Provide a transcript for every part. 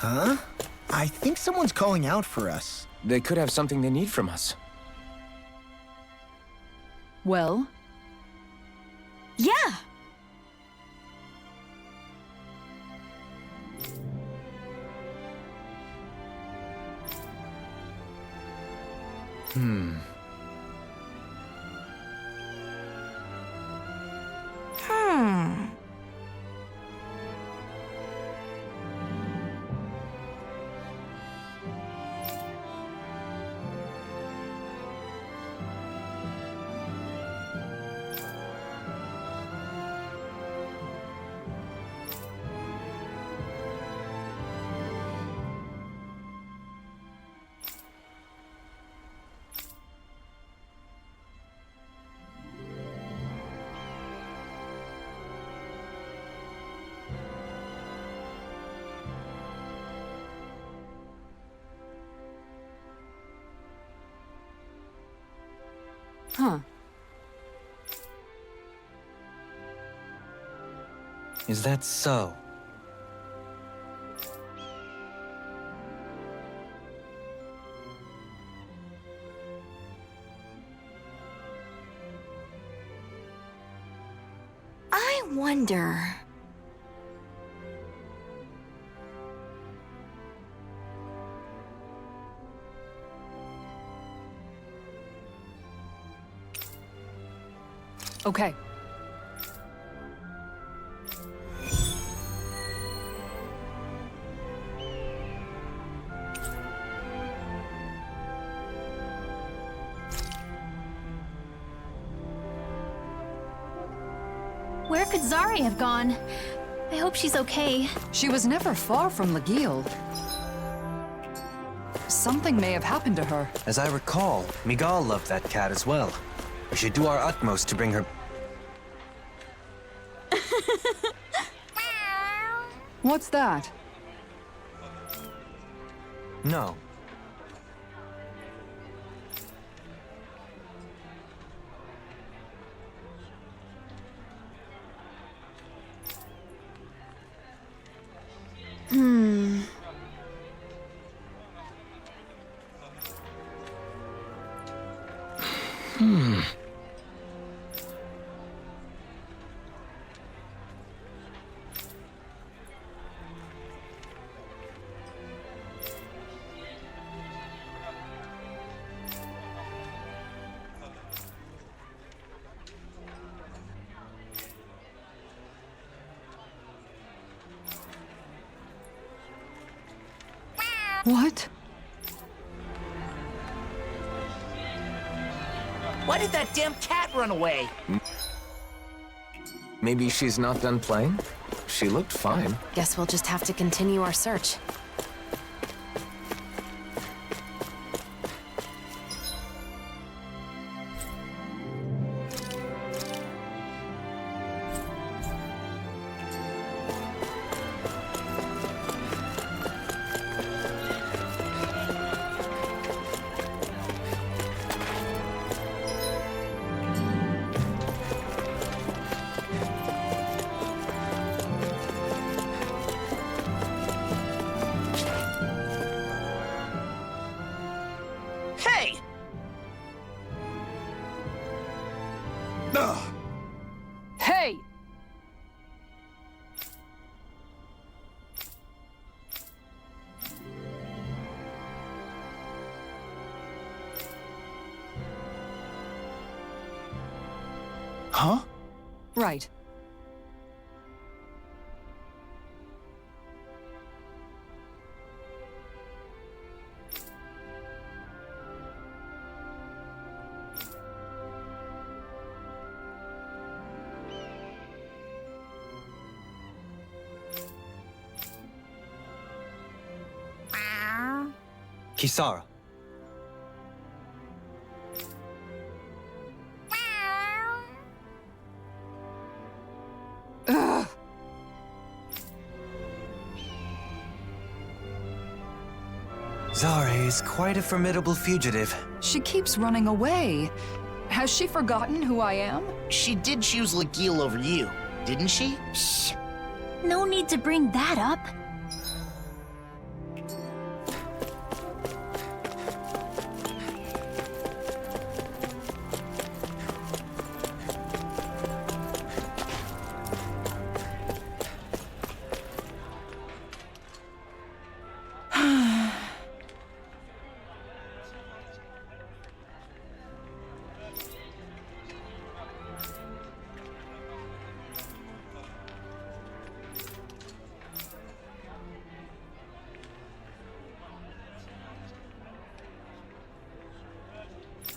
Huh? I think someone's calling out for us. They could have something they need from us. Well? Yeah! Hmm. Huh. Is that so? I wonder... Okay. Where could Zari have gone? I hope she's okay. She was never far from Legil. Something may have happened to her. As I recall, Miguel loved that cat as well. We should do our utmost to bring her... What's that? No. What? Why did that damn cat run away? Maybe she's not done playing? She looked fine. Guess we'll just have to continue our search. Hey! Hey! Huh? Right. Kisara. Ugh. Zare is quite a formidable fugitive. She keeps running away. Has she forgotten who I am? She did choose Legil over you, didn't she? Shh. No need to bring that up.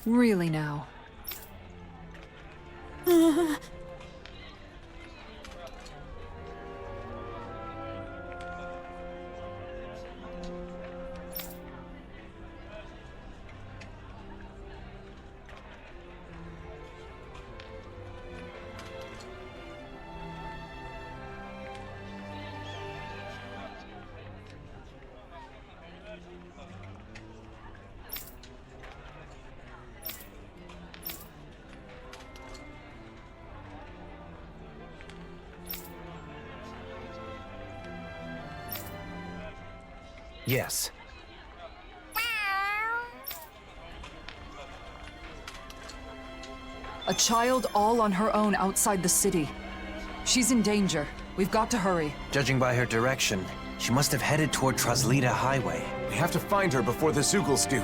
Really now. Yes. A child all on her own outside the city. She's in danger. We've got to hurry. Judging by her direction, she must have headed toward Traslita Highway. We have to find her before the Zoogles do.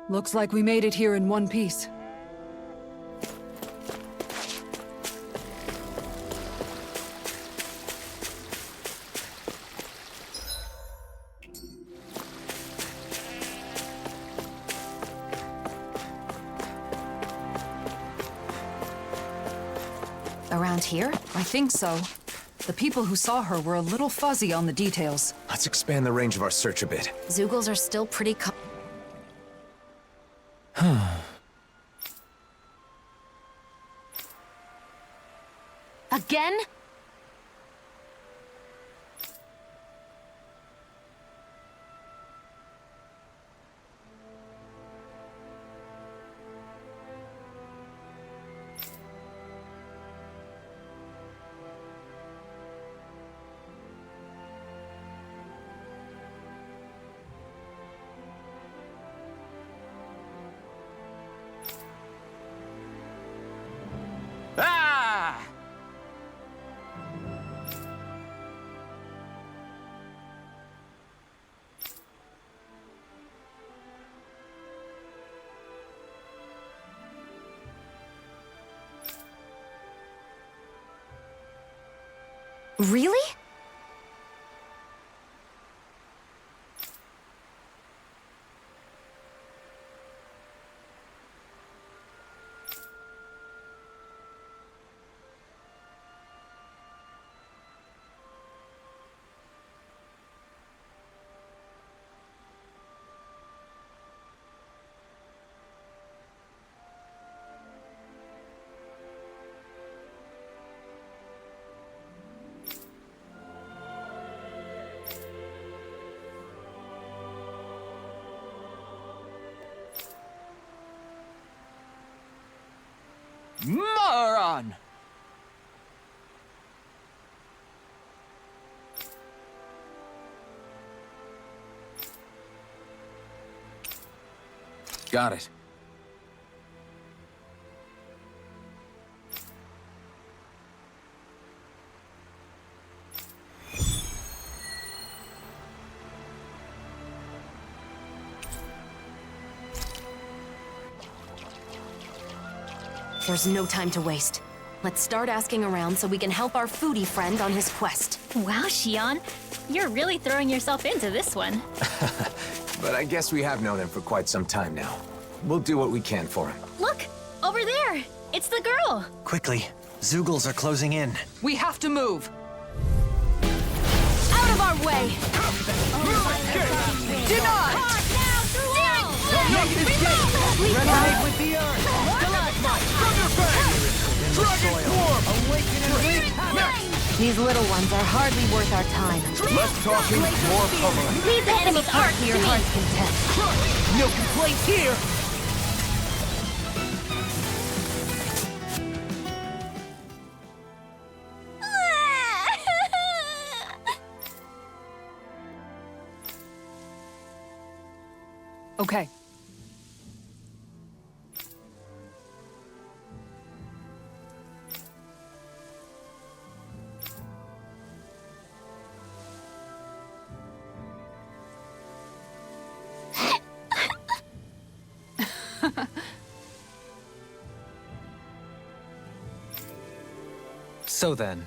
Looks like we made it here in one piece. Around here? I think so. The people who saw her were a little fuzzy on the details. Let's expand the range of our search a bit. Zoogles are still pretty Again? Ah! Really? Moron! Got it. There's no time to waste. Let's start asking around so we can help our foodie friend on his quest. Wow, Xion. You're really throwing yourself into this one. But I guess we have known him for quite some time now. We'll do what we can for him. Look! Over there! It's the girl! Quickly, Zoogles are closing in. We have to move! Out of our way! Denied! Resonate with the earth! These little ones are hardly worth our time. Less talking, more pummeling. Leave the enemy part To your heart's content. No complaints here! Okay. So then,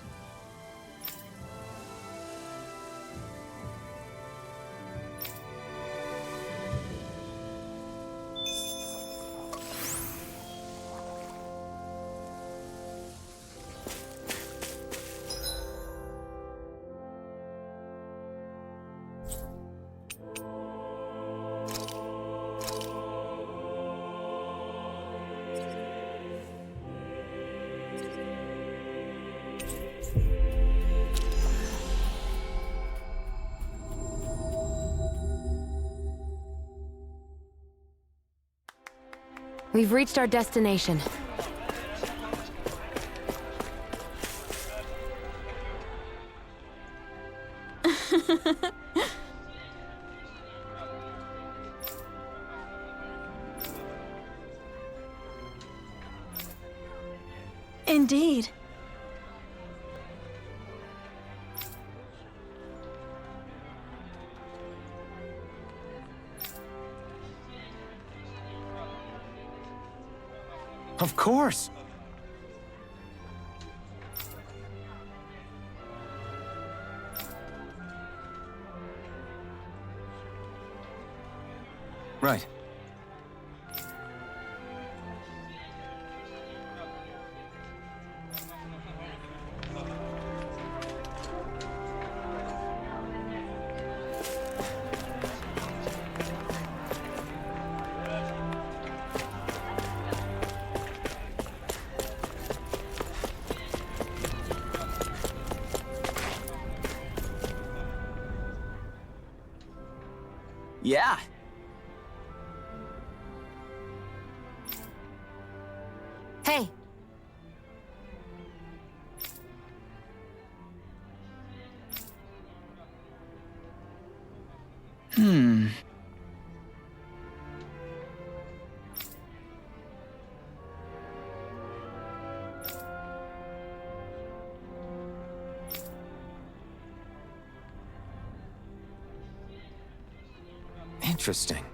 We've reached our destination. Indeed. Of course. right. Yeah. Hey! Interesting.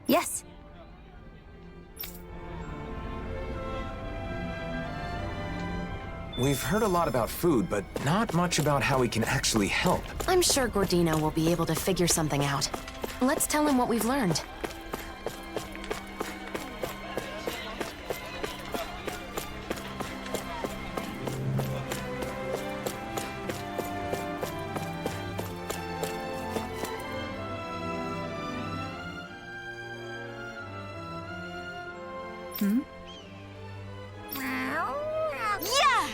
Yes! We've heard a lot about food, but not much about how we can actually help. I'm sure Gordino will be able to figure something out. Let's tell him what we've learned. Yeah!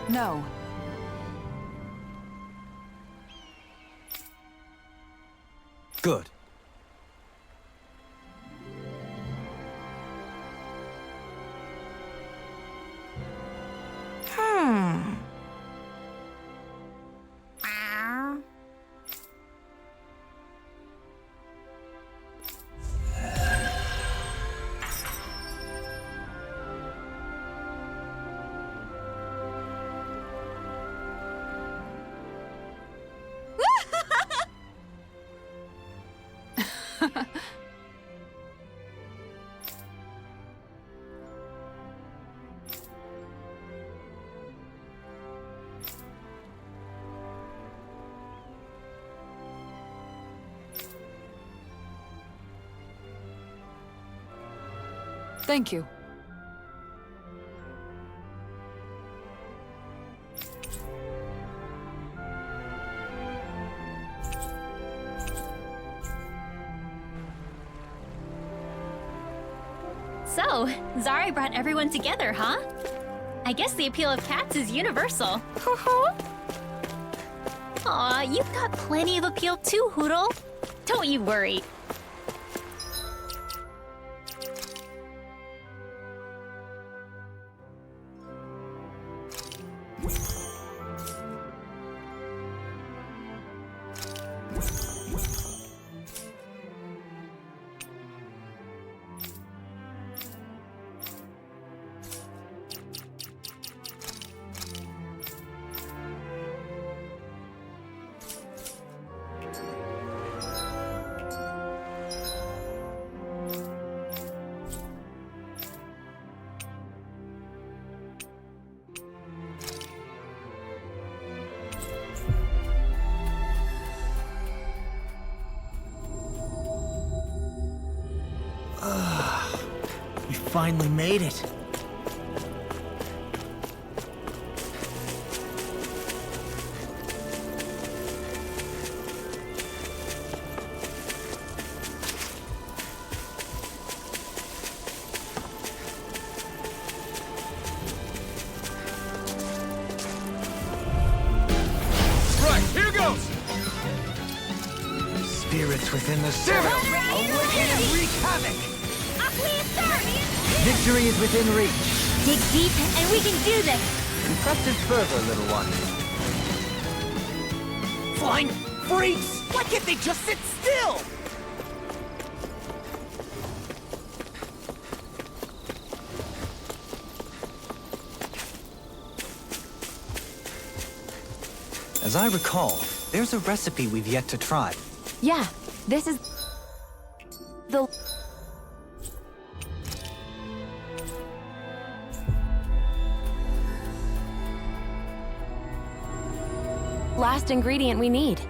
No. Good. Thank you. So, Zari brought everyone together, huh? I guess the appeal of cats is universal. Aw, you've got plenty of appeal too, Hoodle. Don't you worry. We finally made it. Right, here goes! Spirits within the soil. Awaken and wreak havoc! Victory is within reach. Dig deep, and we can do this! Press it further, little one. Flying freaks! Why can't they just sit still? As I recall, there's a recipe we've yet to try. Yeah, this is... the... last ingredient we need.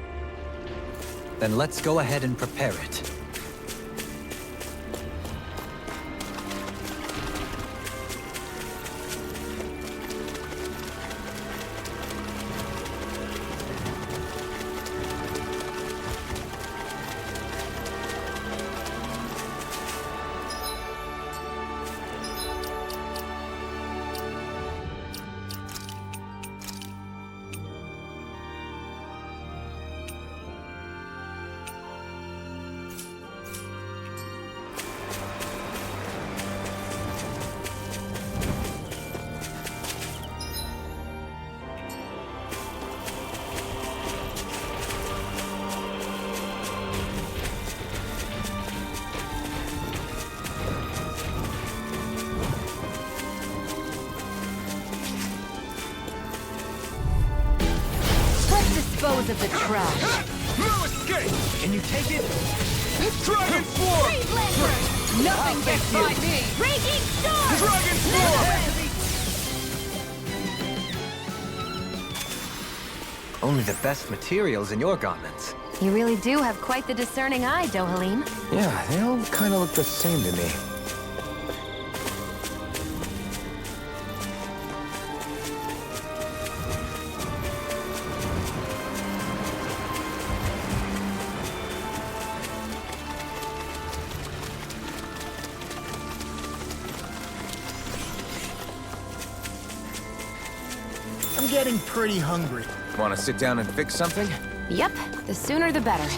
Then let's go ahead and prepare it. Dispose of the trash. No escape! Can you take it? Dragon Form! Nothing gets by me! Raging Storm! Dragon Form! Only the best materials in your garments. You really do have quite the discerning eye, Dohalim. Yeah, they all kind of look the same to me. I'm getting pretty hungry. Want to sit down and fix something? Yep, the sooner the better.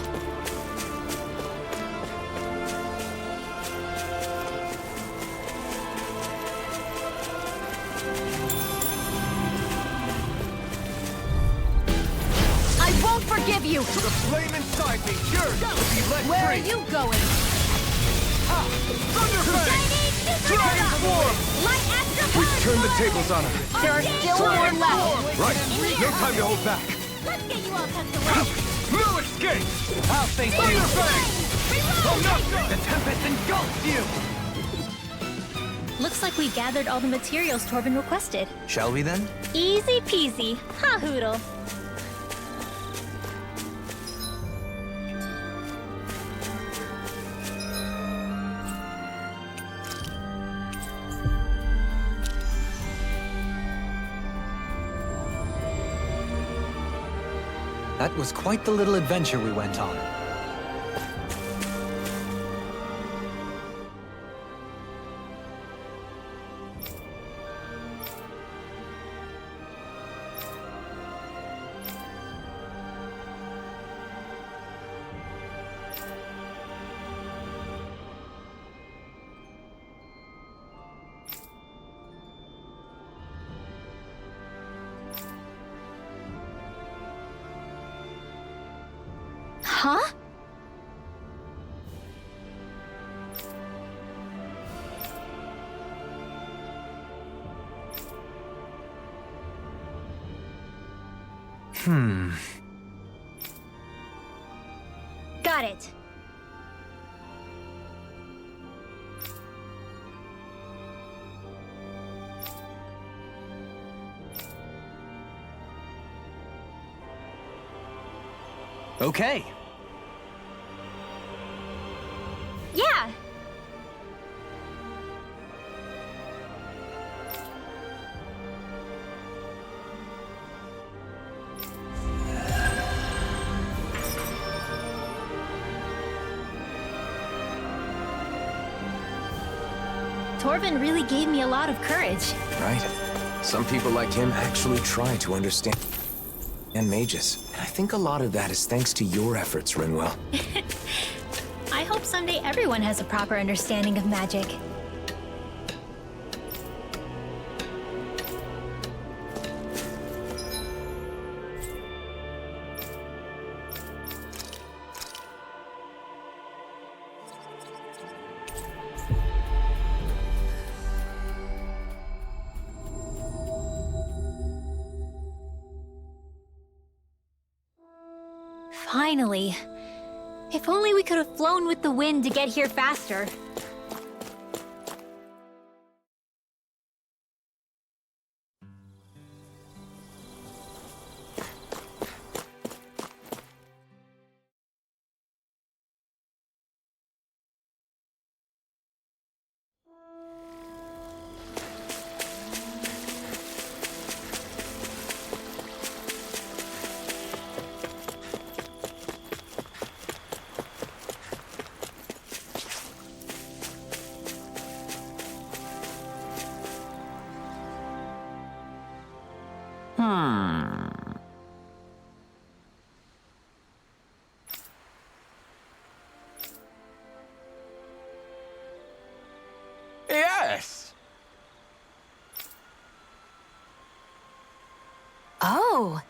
I won't forgive you! To the flame inside me, yours will be let Where are free! you going? Thunderfang! Dragon Form! We've turned the tables on her. There are still more left! Right, no time to hold back. Let's get you all tucked away! No escape! I'll thank you. Thunderfang! Oh no! The tempest engulfs you! Looks like we gathered all the materials Torben requested. Shall we then? Easy peasy, ha Hoodle. That was quite the little adventure we went on. Huh? Got it. Okay. Yeah. Torvin really gave me a lot of courage. Right? Some people like him actually try to understand mages. And I think a lot of that is thanks to your efforts, Rinwell. I hope someday everyone has a proper understanding of magic. Finally. If only we could have flown with the wind to get here faster. Yes! Oh!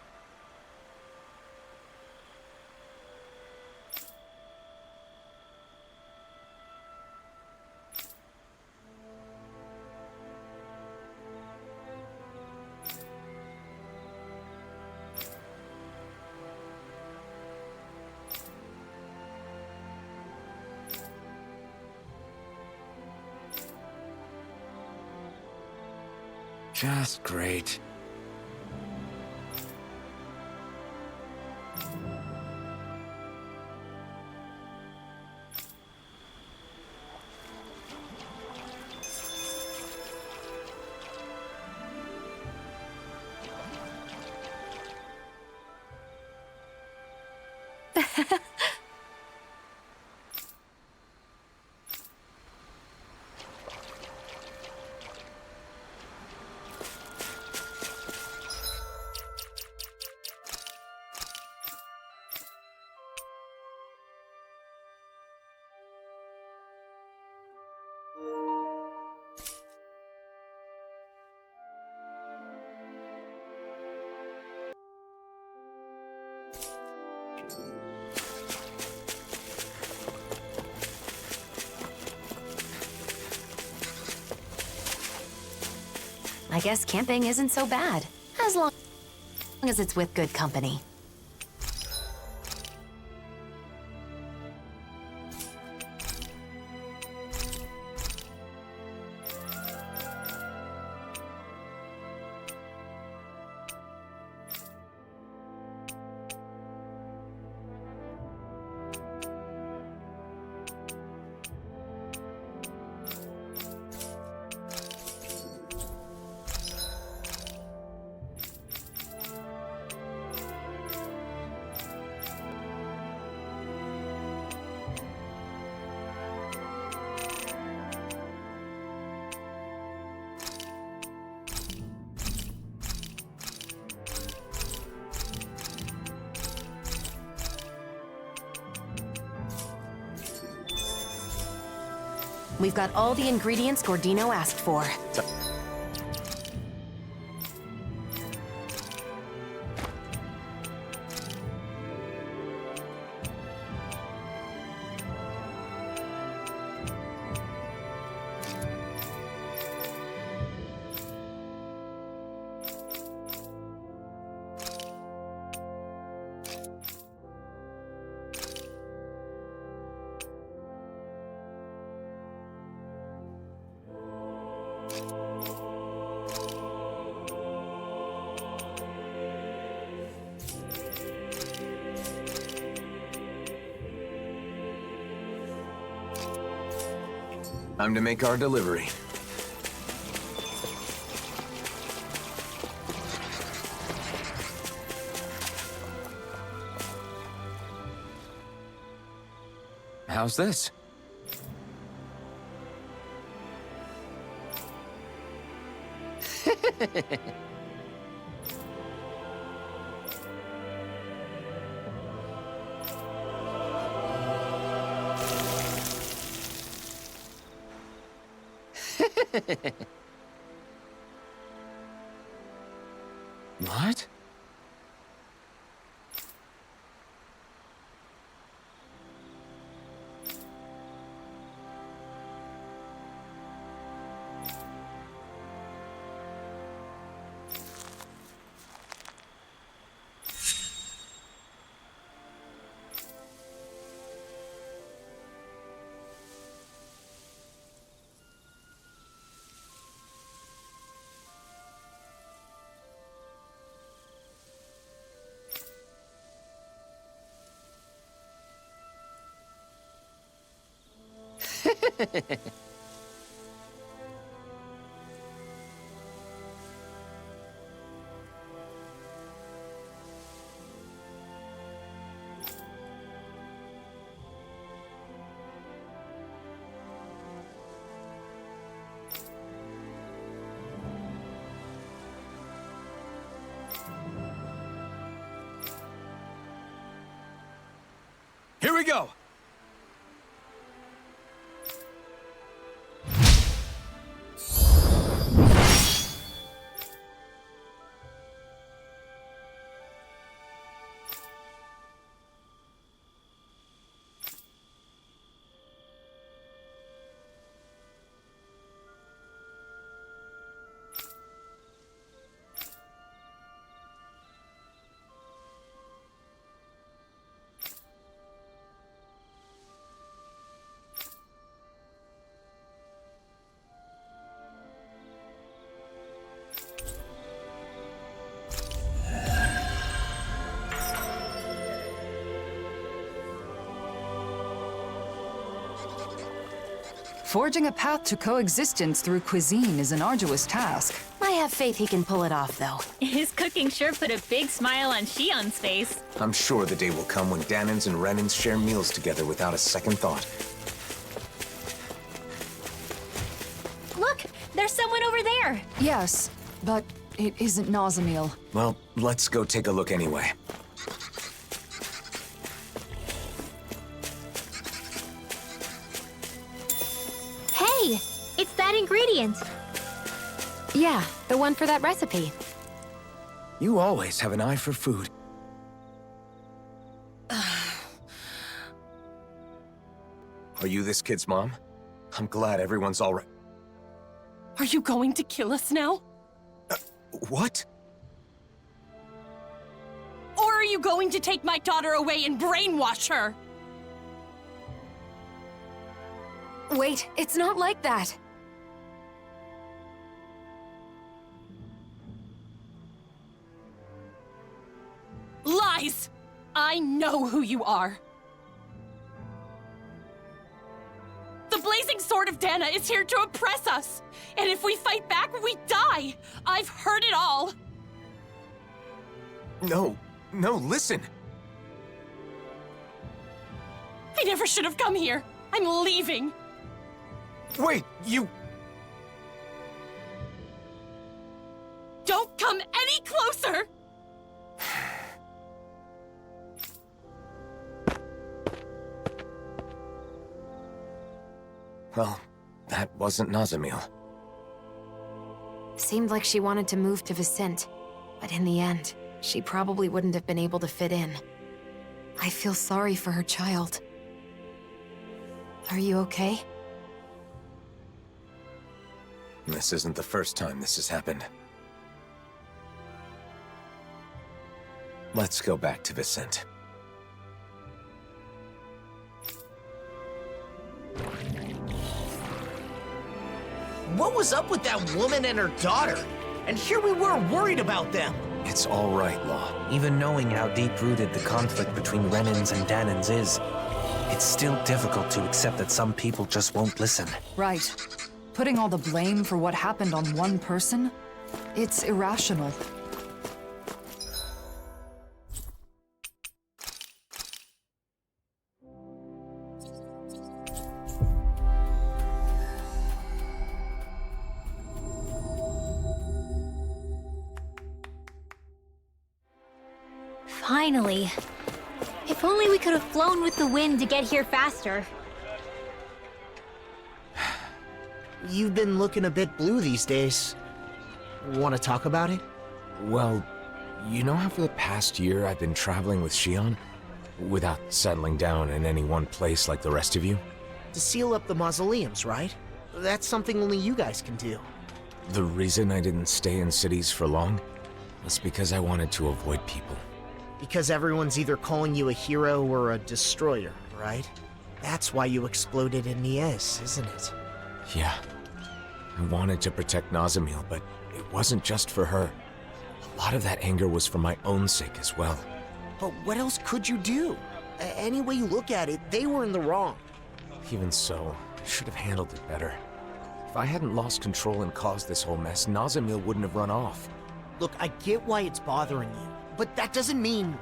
Just great. I guess camping isn't so bad, as long as it's with good company. We've got all the ingredients Gordino asked for. Time to make our delivery. How's this? What? Here we go! Forging a path to coexistence through cuisine is an arduous task. I have faith he can pull it off, though. His cooking sure put a big smile on Shion's face. I'm sure the day will come when Danans and Renans share meals together without a second thought. Look, there's someone over there. Yes, but it isn't Mausoleum. Well, let's go take a look anyway. Hey, it's that ingredient. Yeah, the one for that recipe. You always have an eye for food. Are you this kid's mom? I'm glad everyone's all right. Are you going to kill us now? What? Or are you going to take my daughter away and brainwash her? Wait, it's not like that. Lies! I know who you are. The blazing sword of Dana is here to oppress us. And if we fight back, we die. I've heard it all. No, listen. I never should have come here. I'm leaving. Wait, you... Don't come any closer! Well, that wasn't Nazamil. Seemed like she wanted to move to Vicente, but in the end, she probably wouldn't have been able to fit in. I feel sorry for her child. Are you okay? This isn't the first time this has happened. Let's go back to Vicente. What was up with that woman and her daughter? And here we were worried about them. It's all right, Law. Even knowing how deep-rooted the conflict between Renans and Danans is, it's still difficult to accept that some people just won't listen. Right. Putting all the blame for what happened on one person? It's irrational. Finally. If only we could have flown with the wind to get here faster. You've been looking a bit blue these days. Want to talk about it? Well, you know how for the past year I've been traveling with Shion? Without settling down in any one place like the rest of you? To seal up the mausoleums, right? That's something only you guys can do. The reason I didn't stay in cities for long was because I wanted to avoid people. Because everyone's either calling you a hero or a destroyer, right? That's why you exploded in Nies, isn't it? Yeah. I wanted to protect Mausoleum, but it wasn't just for her. A lot of that anger was for my own sake as well. But what else could you do? Any way you look at it, they were in the wrong. Even so, I should have handled it better. If I hadn't lost control and caused this whole mess, Mausoleum wouldn't have run off. Look, I get why it's bothering you, but that doesn't mean...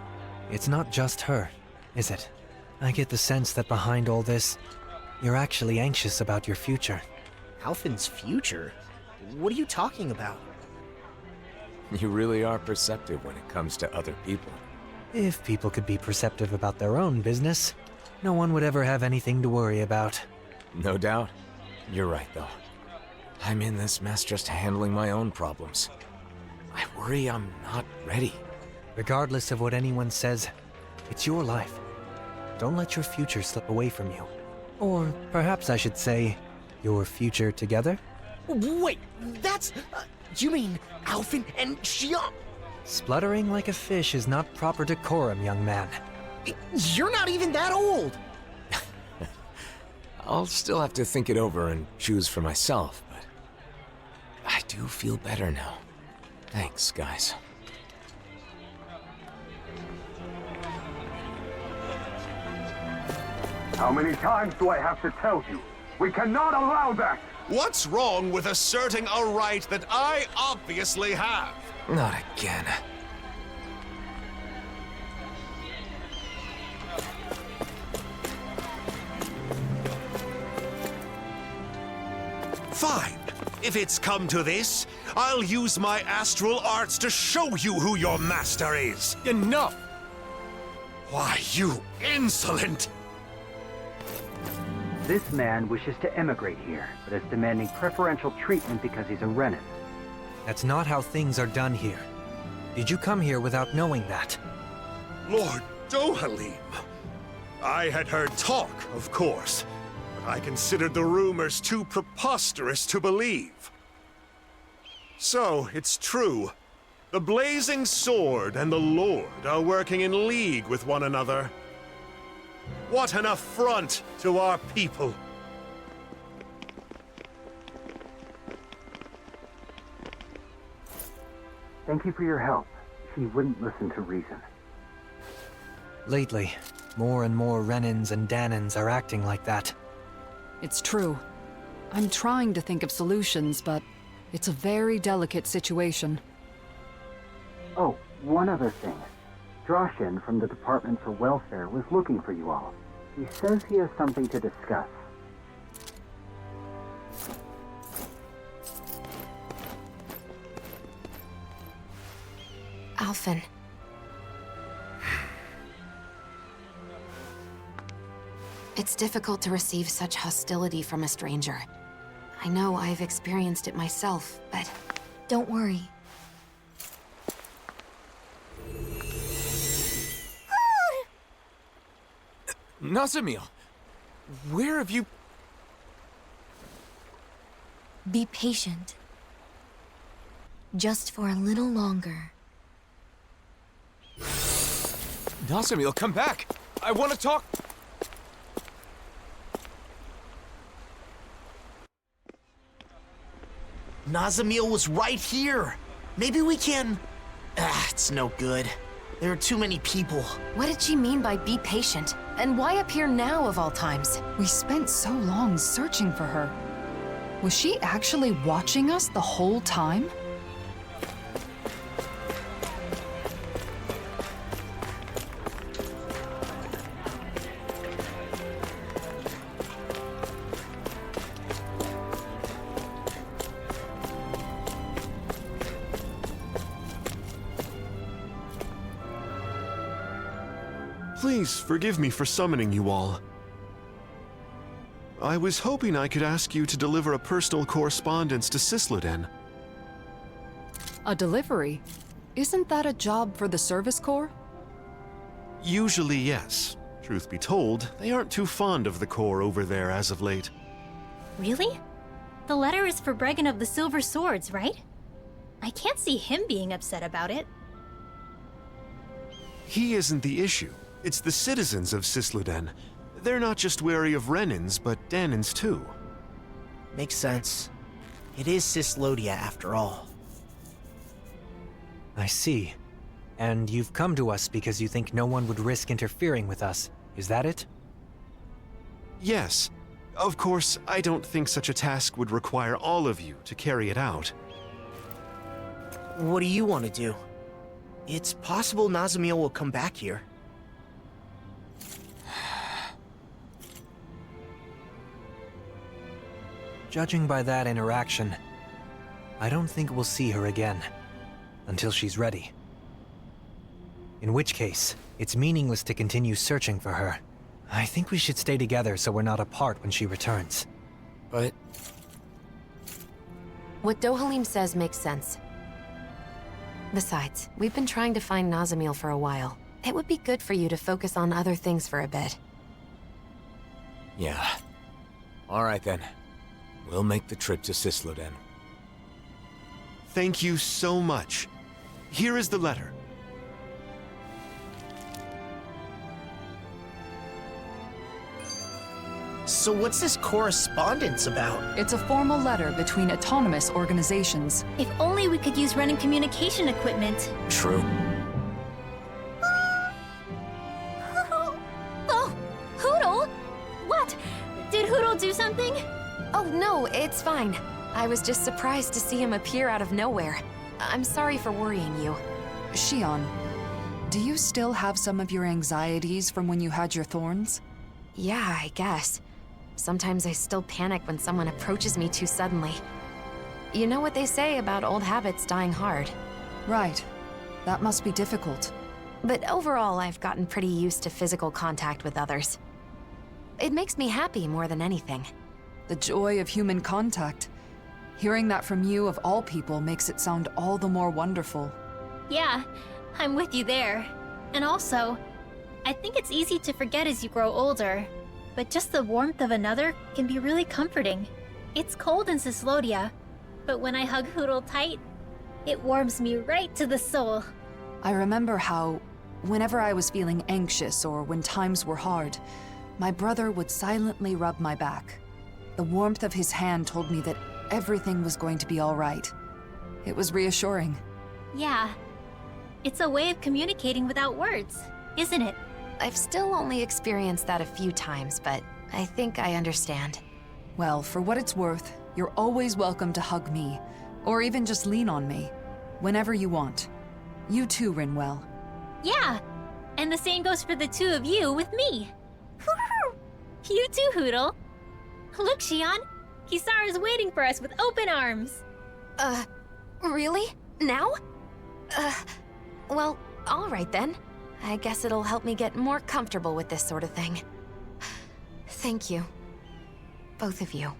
It's not just her, is it? I get the sense that behind all this, you're actually anxious about your future. Alphen's future? What are you talking about? You really are perceptive when it comes to other people. If people could be perceptive about their own business, no one would ever have anything to worry about. No doubt. You're right, though. I'm in this mess just handling my own problems. I worry I'm not ready. Regardless of what anyone says, it's your life. Don't let your future slip away from you. Or perhaps I should say, your future together? Wait, that's... you mean Alphen and Shion? Spluttering like a fish is not proper decorum, young man. You're not even that old! I'll still have to think it over and choose for myself, but I do feel better now. Thanks, guys. How many times do I have to tell you? We cannot allow that! What's wrong with asserting a right that I obviously have? Not again. Fine. If it's come to this, I'll use my astral arts to show you who your master is. Enough! Why, you insolent! This man wishes to emigrate here, but is demanding preferential treatment because he's a Renin. That's not how things are done here. Did you come here without knowing that? Lord Dohalim. I had heard talk, of course, but I considered the rumors too preposterous to believe. So, it's true. The Blazing Sword and the Lord are working in league with one another. What an affront to our people! Thank you for your help. He wouldn't listen to reason. Lately, more and more Renins and Danins are acting like that. It's true. I'm trying to think of solutions, but it's a very delicate situation. Oh, one other thing. Droshin from the Department for Welfare was looking for you all. He says he has something to discuss. Alphen. It's difficult to receive such hostility from a stranger. I know I've experienced it myself, but don't worry. Mausoleum! Where have you... Be patient. Just for a little longer. Mausoleum, come back! I want to talk... Nazamil was right here. Maybe we can... it's no good. There are too many people. What did she mean by be patient? And why appear now of all times? We spent so long searching for her. Was she actually watching us the whole time? Please forgive me for summoning you all. I was hoping I could ask you to deliver a personal correspondence to Cisloden. A delivery? Isn't that a job for the Service Corps? Usually, yes. Truth be told, they aren't too fond of the Corps over there as of late. Really? The letter is for Bregan of the Silver Swords, right? I can't see him being upset about it. He isn't the issue. It's the citizens of Cisloden. They're not just wary of Renans, but Danans too. Makes sense. It is Cislodia after all. I see. And you've come to us because you think no one would risk interfering with us. Is that it? Yes. Of course, I don't think such a task would require all of you to carry it out. What do you want to do? It's possible Nazamiel will come back here. Judging by that interaction, I don't think we'll see her again. Until she's ready. In which case, it's meaningless to continue searching for her. I think we should stay together so we're not apart when she returns. But What Dohalim says makes sense. Besides, we've been trying to find Nazamiel for a while. It would be good for you to focus on other things for a bit. yeah. Alright then. We'll make the trip to Cisloden. Thank you so much. Here is the letter. So what's this correspondence about? It's a formal letter between autonomous organizations. If only we could use Renan communication equipment. True. Oh! Hoodle! What? Did Hoodle do something? Oh no, it's fine. I was just surprised to see him appear out of nowhere. I'm sorry for worrying you. Shion, do you still have some of your anxieties from when you had your thorns? Yeah, I guess. Sometimes I still panic when someone approaches me too suddenly. You know what they say about old habits dying hard. Right. That must be difficult. But overall, I've gotten pretty used to physical contact with others. It makes me happy more than anything. The joy of human contact. Hearing that from you of all people makes it sound all the more wonderful. Yeah, I'm with you there. And also, I think it's easy to forget as you grow older, but just the warmth of another can be really comforting. It's cold in Cislodia, but when I hug Hoodle tight, it warms me right to the soul. I remember how, whenever I was feeling anxious or when times were hard, my brother would silently rub my back. The warmth of his hand told me that everything was going to be all right. It was reassuring. Yeah, it's a way of communicating without words, isn't it? I've still only experienced that a few times, but I think I understand. Well, for what it's worth, you're always welcome to hug me, or even just lean on me, whenever you want. You too, Rinwell. Yeah, and the same goes for the two of you with me. You too, Hoodle. Look, Shion, Kisara's waiting for us with open arms. Really? Now? Well, all right then. I guess it'll help me get more comfortable with this sort of thing. Thank you. Both of you.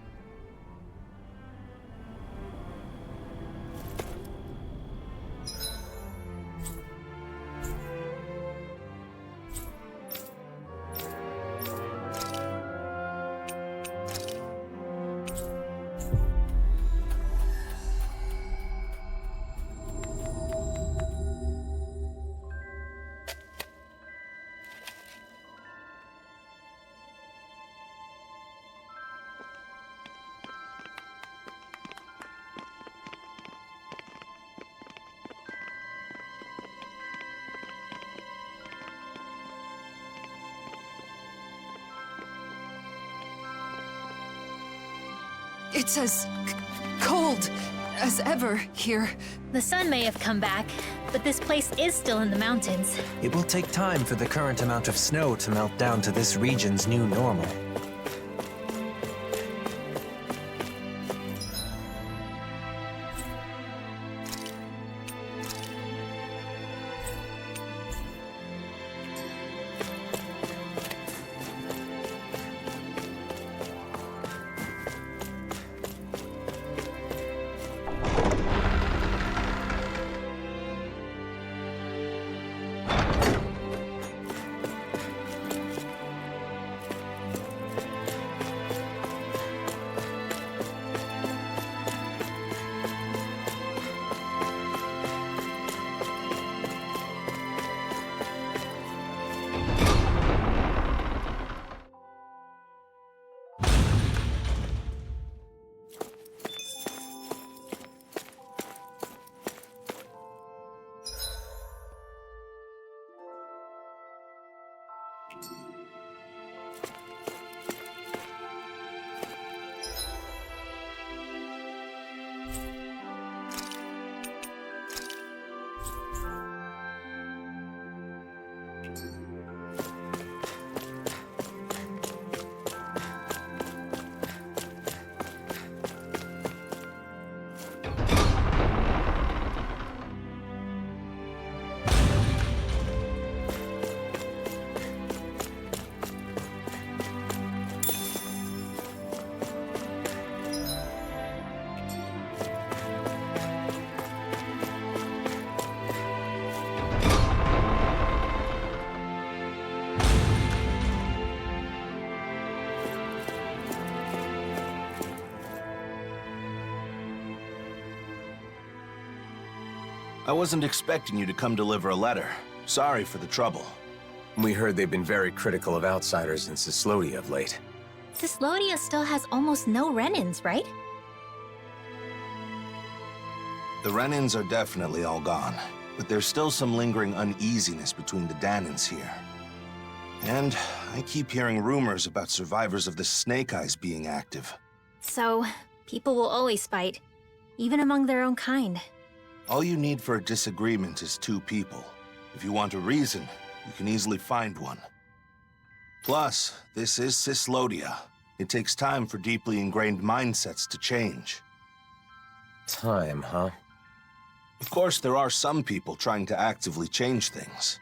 It's as cold as ever here. The sun may have come back, but this place is still in the mountains. It will take time for the current amount of snow to melt down to this region's new normal. I wasn't expecting you to come deliver a letter. Sorry for the trouble. We heard they've been very critical of outsiders in Cislodia of late. Cislodia still has almost no Renins, right? The Renins are definitely all gone, but there's still some lingering uneasiness between the Danins here. And I keep hearing rumors about survivors of the Snake Eyes being active. So, people will always fight, even among their own kind. All you need for a disagreement is two people. If you want a reason, you can easily find one. Plus, this is Cislodia. It takes time for deeply ingrained mindsets to change. Time, huh? Of course, there are some people trying to actively change things.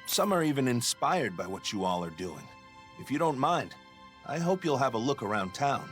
Some are even inspired by what you all are doing. If you don't mind, I hope you'll have a look around town.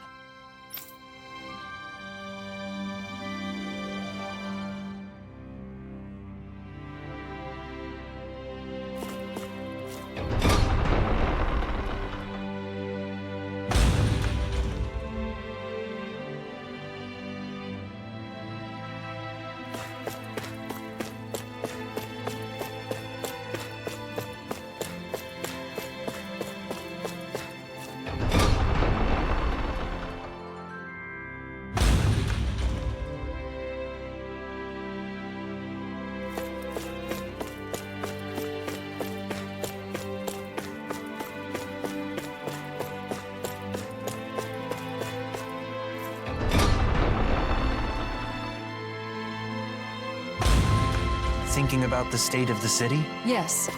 Thinking about the state of the city? Yes.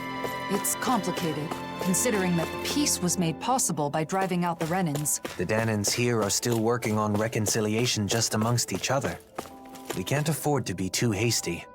It's complicated, considering that the peace was made possible by driving out the Renins. The Danins here are still working on reconciliation just amongst each other. We can't afford to be too hasty.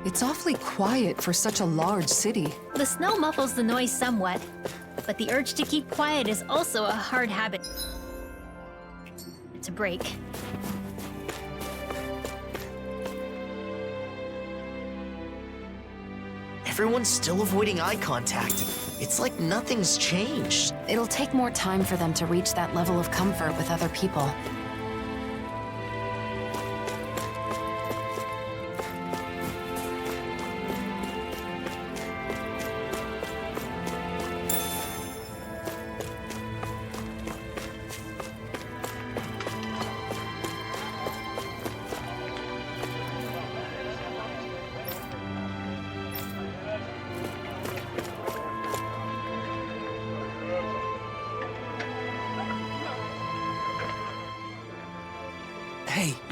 It's awfully quiet for such a large city. The snow muffles the noise somewhat, but the urge to keep quiet is also a hard habit to break. Everyone's still avoiding eye contact. It's like nothing's changed. It'll take more time for them to reach that level of comfort with other people.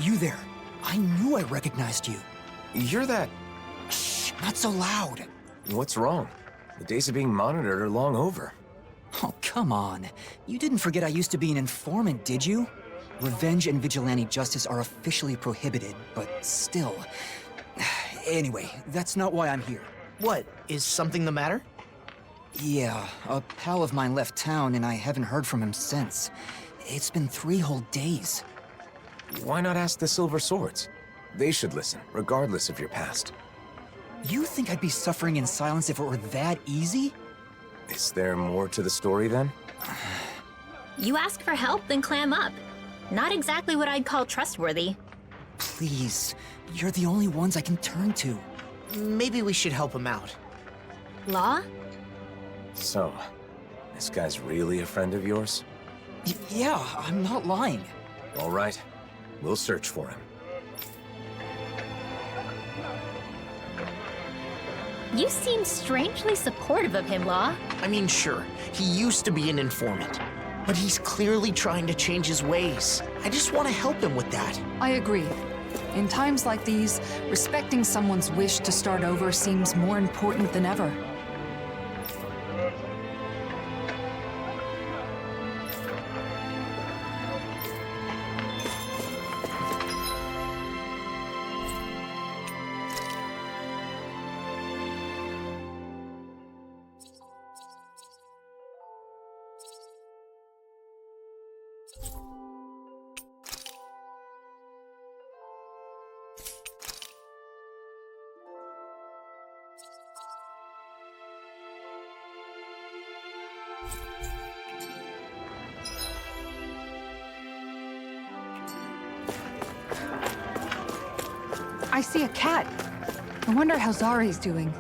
You there. I knew I recognized you. You're that... Shh, not so loud. What's wrong? The days of being monitored are long over. Oh, come on. You didn't forget I used to be an informant, did you? Revenge and vigilante justice are officially prohibited, but still. Anyway, that's not why I'm here. What? Is something the matter? Yeah, a pal of mine left town and I haven't heard from him since. It's been 3 whole days. Why not ask the Silver Swords? They should listen, regardless of your past. You think I'd be suffering in silence if it were that easy? Is there more to the story then? You ask for help, then clam up. Not exactly what I'd call trustworthy. Please, you're the only ones I can turn to. Maybe we should help him out. Law? So, this guy's really a friend of yours? Yeah, I'm not lying. All right, we'll search for him. You seem strangely supportive of him, Law. I mean, sure, he used to be an informant, but he's clearly trying to change his ways. I just want to help him with that. I agree. In times like these, respecting someone's wish to start over seems more important than ever. I see a cat. I wonder how Zari's doing.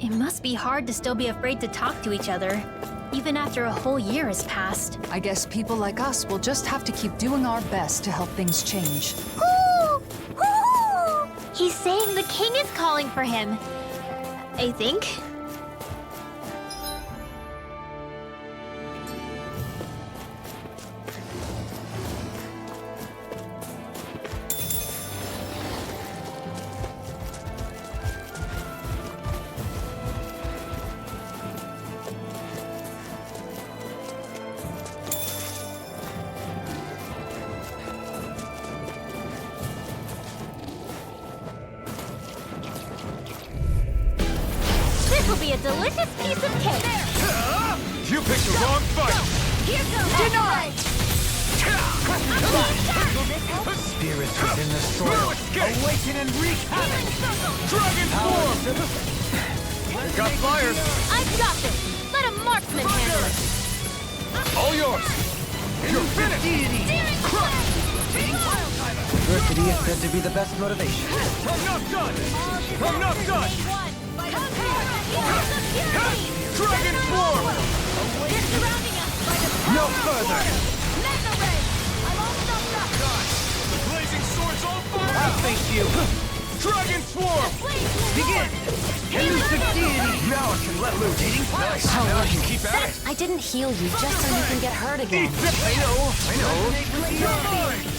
It must be hard to still be afraid to talk to each other, even after a whole year has passed. I guess people like us will just have to keep doing our best to help things change. Woo! Woo! He's saying the king is calling for him. I think. This'll be a delicious piece of cake. You picked the wrong fight! Here goes. Denied. Spirits within the soil. Awaken and wreak havoc! Dragon form! Got flyers! I've got this. Let a marksman handle it. All yours! You're finished! Adversity is said to be the best motivation. I'm not done! I'm not done! Dragon form! They're surrounding us by the No further! Mega Ray! I'm almost up. The blazing sword's on fire! I'll face you! Dragon form! Begin! Elusive deity! Now I can let loose. Nice! Now I can keep at it! I didn't heal you just so you can get hurt again. Eat this! I know!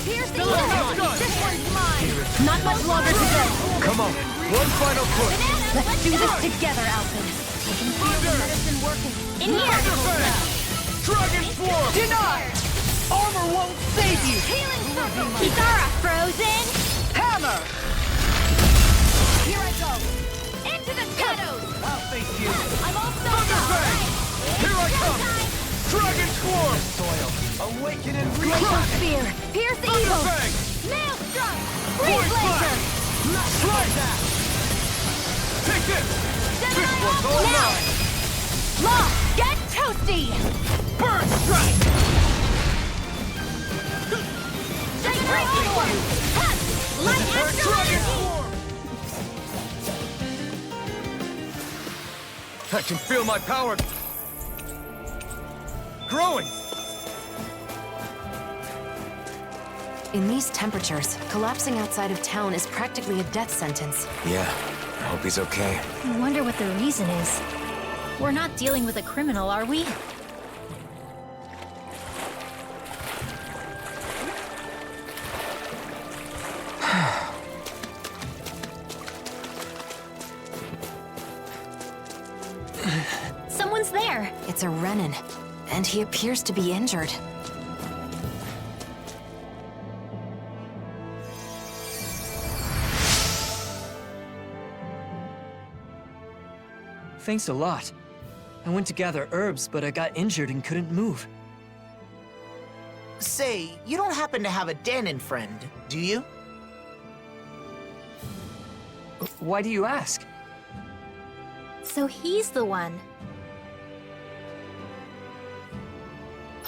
Here's the other one. This one's mine. Not much longer to go. Come on! One final push! Let's do this together, Alphen. I can feel the medicine working. In here. Dragon form! Denied! Armor won't save you! Healing circle. Kitara frozen. Hammer! Here I go. Into the shadows. I'll face you! I'm all done Thunderfang! Here I come! Dragon form! Soil. Awaken and wreak Glacial havoc! spear. Pierce evil. Thunderfang! Maelstrom. Freeze laser! Take this! Now! Law, get toasty! Burn strike! Light astral energy! I can feel my power growing. In these temperatures, collapsing outside of town is practically a death sentence. Yeah, I hope he's okay. I wonder what the reason is. We're not dealing with a criminal, are we? Someone's there! It's a Renin, and he appears to be injured. Thanks a lot. I went to gather herbs, but I got injured and couldn't move. Say, you don't happen to have a Danon friend, do you? Why do you ask? So he's the one.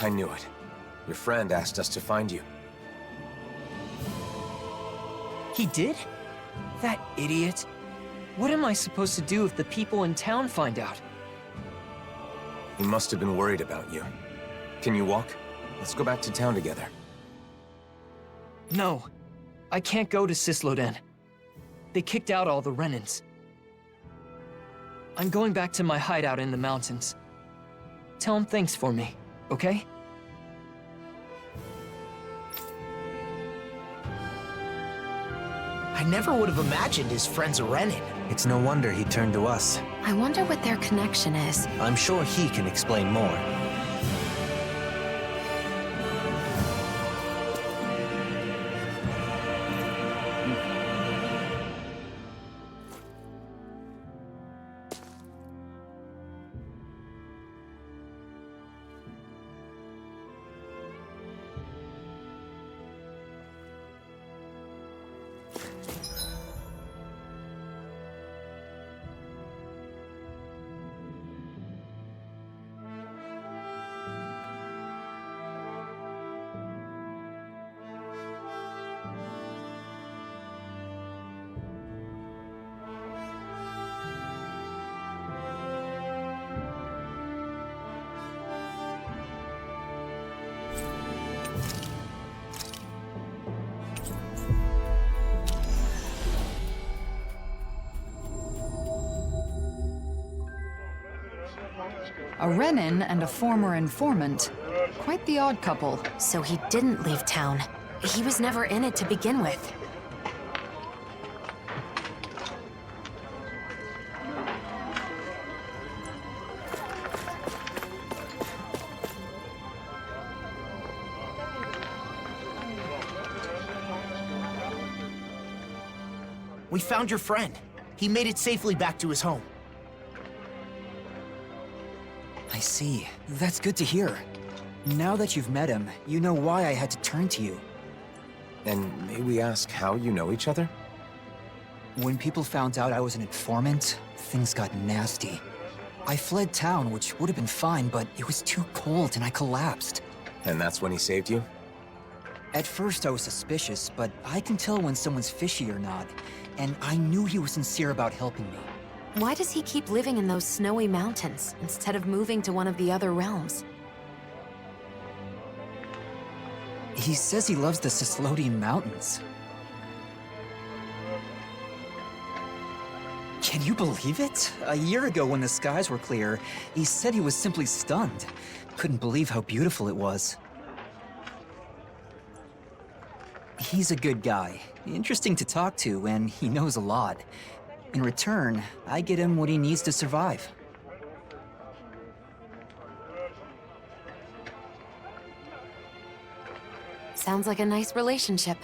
I knew it. Your friend asked us to find you. He did? That idiot. What am I supposed to do if the people in town find out? He must have been worried about you. Can you walk? Let's go back to town together. No. I can't go to Cisloden. They kicked out all the Renins. I'm going back to my hideout in the mountains. Tell him thanks for me, okay? I never would have imagined his friend's a Renin. It's no wonder he turned to us. I wonder what their connection is. I'm sure he can explain more. A Renin and a former informant. Quite the odd couple. So he didn't leave town. He was never in it to begin with. We found your friend. He made it safely back to his home. I see. That's good to hear. Now that you've met him, you know why I had to turn to you. And may we ask how you know each other? When people found out I was an informant, things got nasty. I fled town, which would have been fine, but it was too cold and I collapsed. And that's when he saved you? At first I was suspicious, but I can tell when someone's fishy or not. And I knew he was sincere about helping me. Why does he keep living in those snowy mountains instead of moving to one of the other realms? He says he loves the Cislodian Mountains. Can you believe it? A year ago when the skies were clear, he said he was simply stunned. Couldn't believe how beautiful it was. He's a good guy, interesting to talk to, and he knows a lot. In return, I get him what he needs to survive. Sounds like a nice relationship.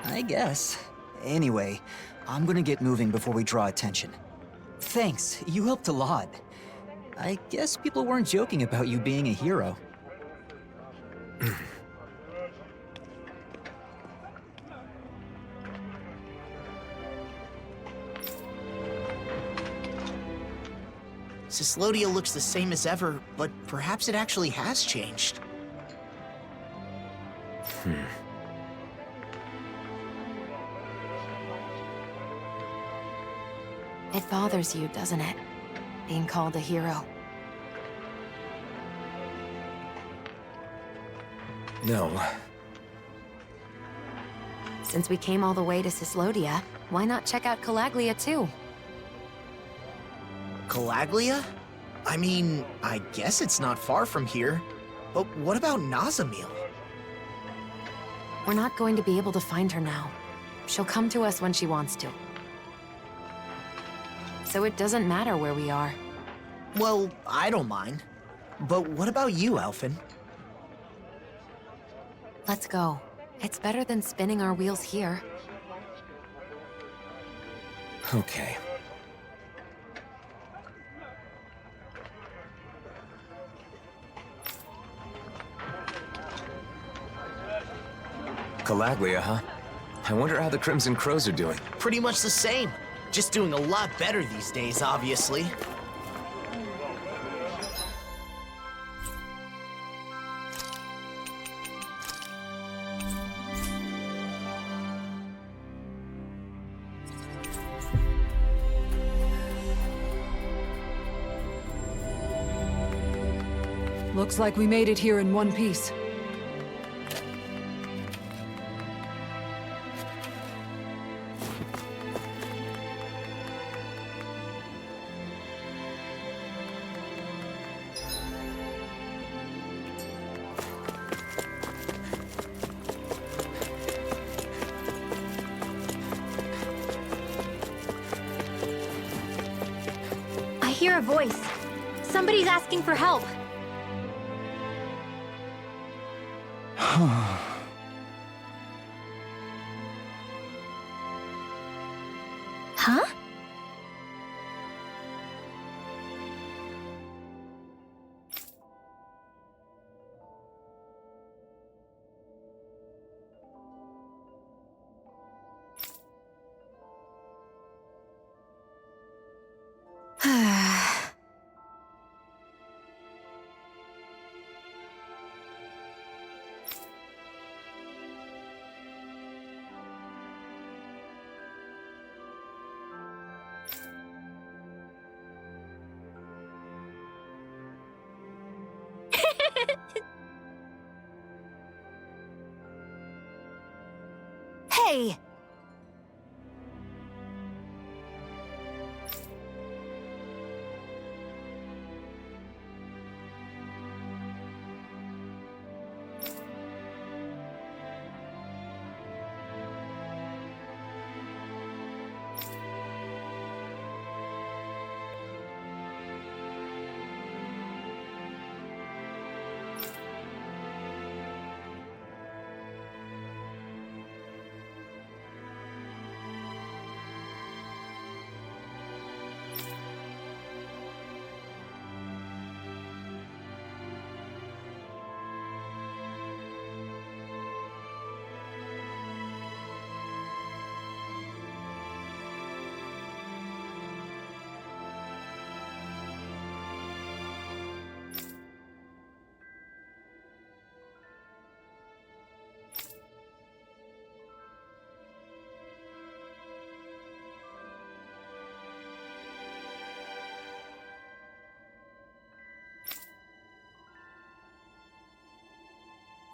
I guess. Anyway, I'm gonna get moving before we draw attention. Thanks, you helped a lot. I guess people weren't joking about you being a hero. Cislodia looks the same as ever, but perhaps it actually has changed. It bothers you, doesn't it? Being called a hero. No. Since we came all the way to Cislodia, why not check out Colaglia too? Colaglia? I mean, I guess it's not far from here. But what about Nazamil? We're not going to be able to find her now. She'll come to us when she wants to. So it doesn't matter where we are. Well, I don't mind. But what about you, Elfin? Let's go. It's better than spinning our wheels here. Okay. Colaglia, huh? I wonder how the Crimson Crows are doing. Pretty much the same. Just doing a lot better these days, obviously. Looks like we made it here in one piece. I hear a voice. Somebody's asking for help. Huh? Hey!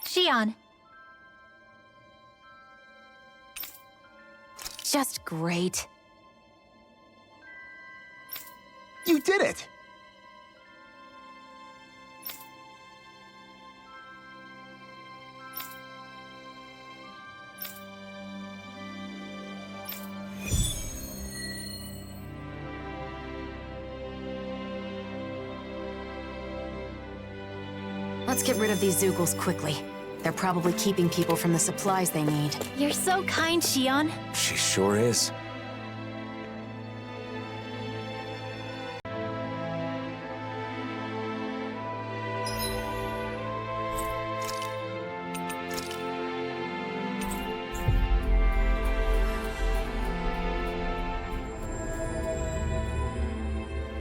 Shion. Just great. You did it! Let's get rid of these Zoogles quickly. They're probably keeping people from the supplies they need. You're so kind, Shion. She sure is.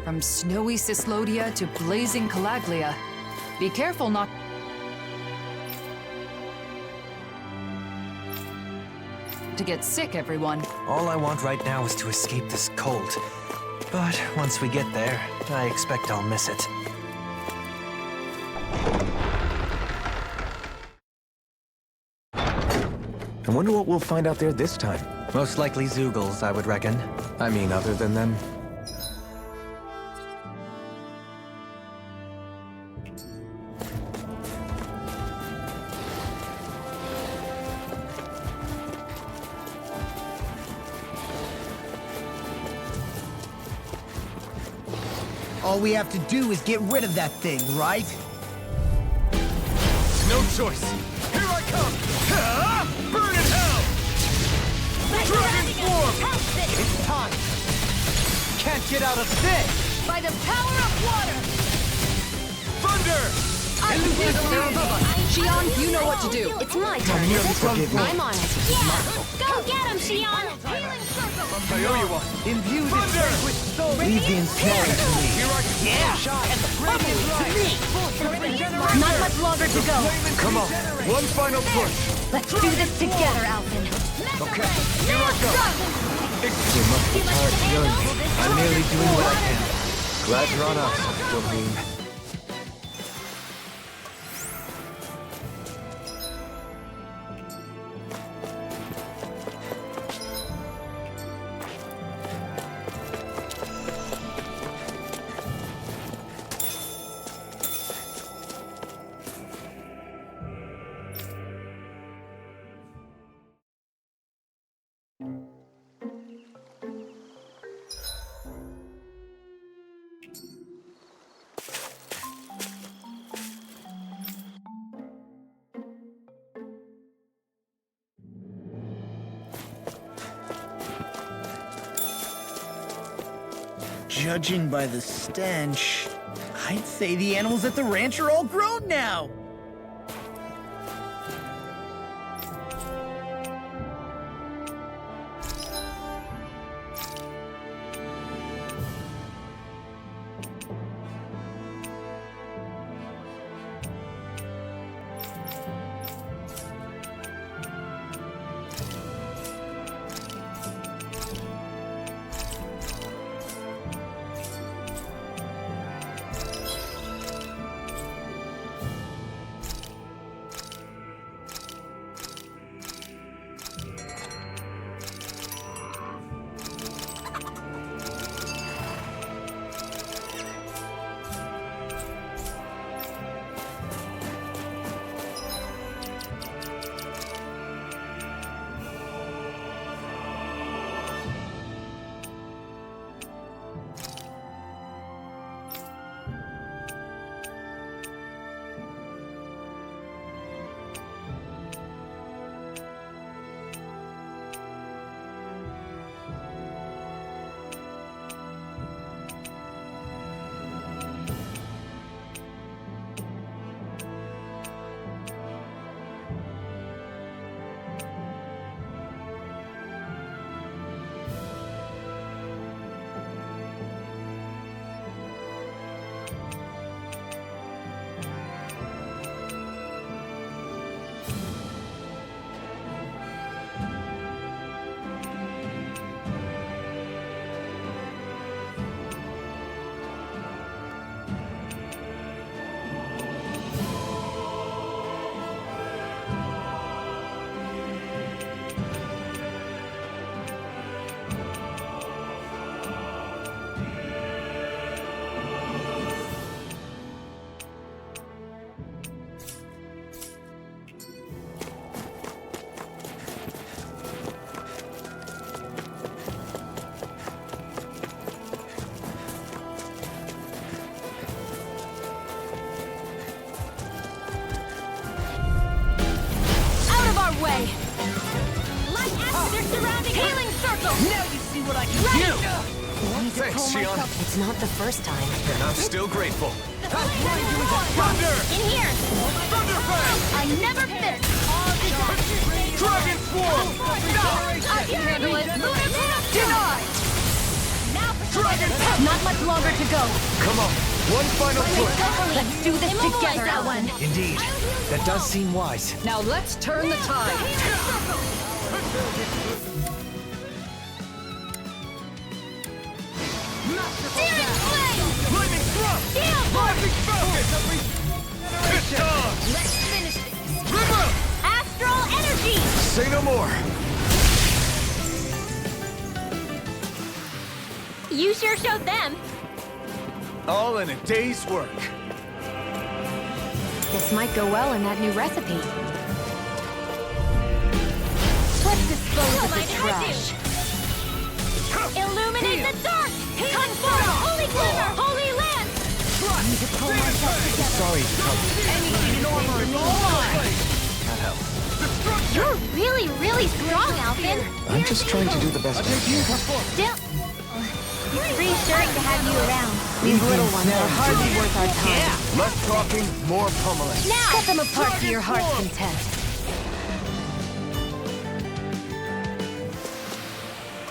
From snowy Cislodia to blazing Calaglia. Be careful not to get sick, everyone. All I want right now is to escape this cold. But once we get there, I expect I'll miss it. I wonder what we'll find out there this time. Most likely Zoogles, I would reckon. I mean, other than them. All we have to do is get rid of that thing, right? No choice. Here I come! Burn in hell! Dragon form! It's time! Can't get out of this! By the power of water! Thunder! They're above us. Xion, you know what to do. It's my turn, is it? I'm on it. Yeah! Go get him, Xion! I owe you one. Imbue this strength with soul! Leave the ensnaring to me! Here I come! Yeah! And the flame is right! Not much longer to go. Come on, one final push. Let's do this together, Alvin. Okay, here I go. You must be tired of healing me. I'm merely doing what I can. Glad you're on us, Doreen. Judging by the stench, I'd say the animals at the ranch are all grown now! Thanks, Xion. It's not the first time. And I'm still grateful. Thunder! In here! Thunderfang! I never miss! Dragon Form! I can handle it! Lunar Blast! Denied! Now Not much longer to go. Come on, one final push. Let's do this Immobilize together, that Alan. one. Indeed, that does seem wise. Now let's turn the tide. Searing flame! Lightning thrust! Steel Lightning falcon! Pit on! Let's finish this. River! Astral energy! Say no more! You sure showed them. All in a day's work. This might go well in that new recipe. Let's dispose What of am I the to trash. Illuminate the dark! Come forth, holy glimmer, holy land! Need to pull myself together. Sorry to trouble you. Anything normal in the Can't help. You're really, really strong, Alvin. I'm just trying to do the best I can. Still, it's reassuring to have you around. These little ones are hardly worth our time. Less talking, more pummeling. Now, Cut them apart to your heart's content.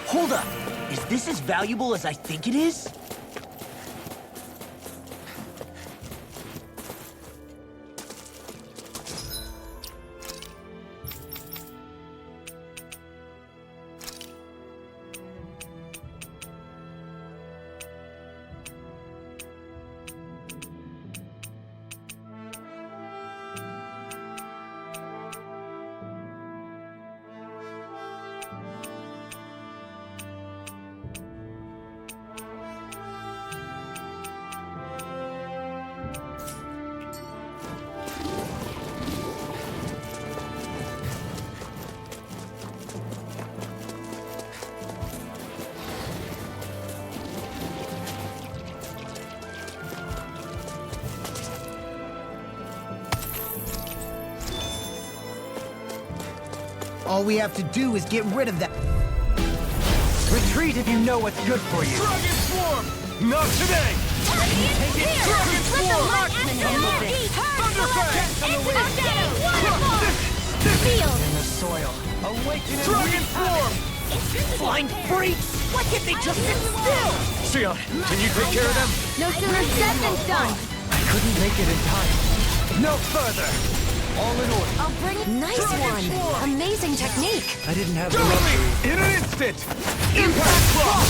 Hold up! Is this as valuable as I think it is? All we have to do is get rid of that. Retreat if you know what's good for you. Dragon swarm! Not today! Dragon swarm! Thunderfang! In the soil. Awaken Dragon swarm! Blind freaks! Why can't they just sit still? Sion, can you take care of them? No sooner said than done. I couldn't make it in time. No further. All in order. I'll bring it. Nice one! Amazing technique! I didn't have the Jolie! luxury. In an instant! Impact block!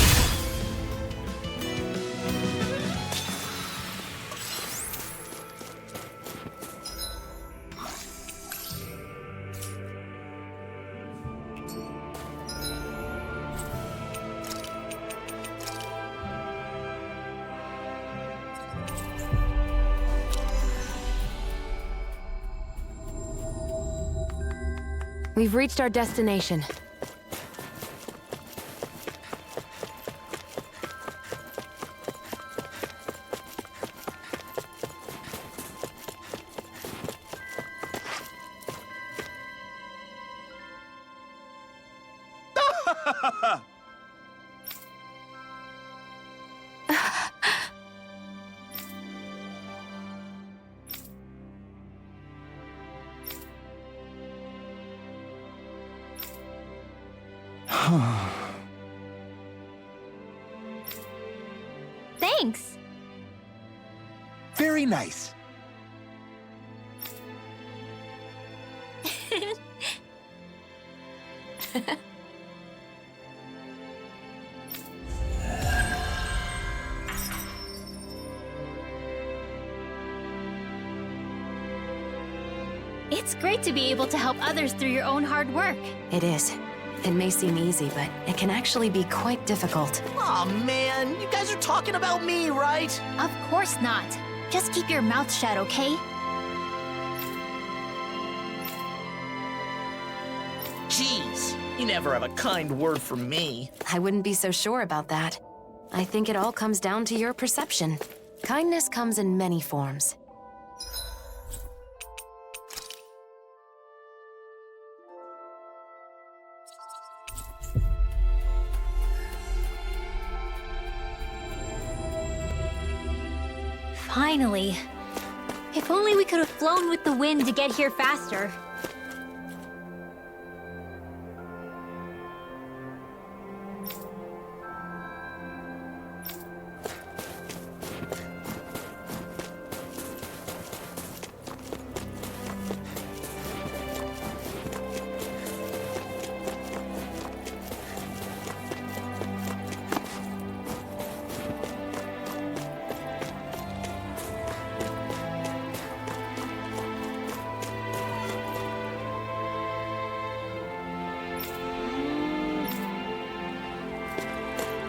We've reached our destination. Thanks. Very nice. It's great to be able to help others through your own hard work. It is. It may seem easy, but it can actually be quite difficult. Aw, man, you guys are talking about me, right? Of course not. Just keep your mouth shut, okay? Jeez, you never have a kind word for me. I wouldn't be so sure about that. I think it all comes down to your perception. Kindness comes in many forms. Finally. If only we could have flown with the wind to get here faster.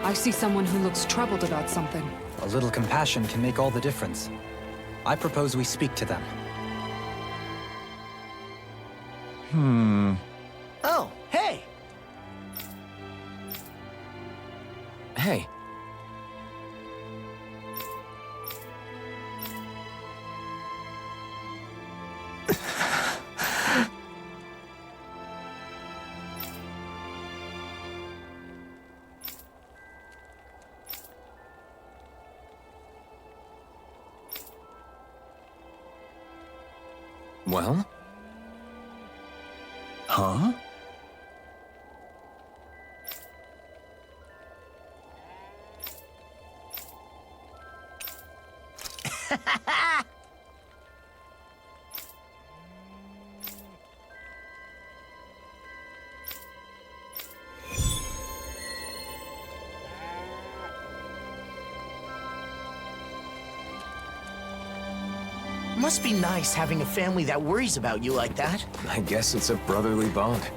I see someone who looks troubled about something. A little compassion can make all the difference. I propose we speak to them. Oh, hey! Hey. Well? Huh? Must be nice having a family that worries about you like that. I guess it's a brotherly bond.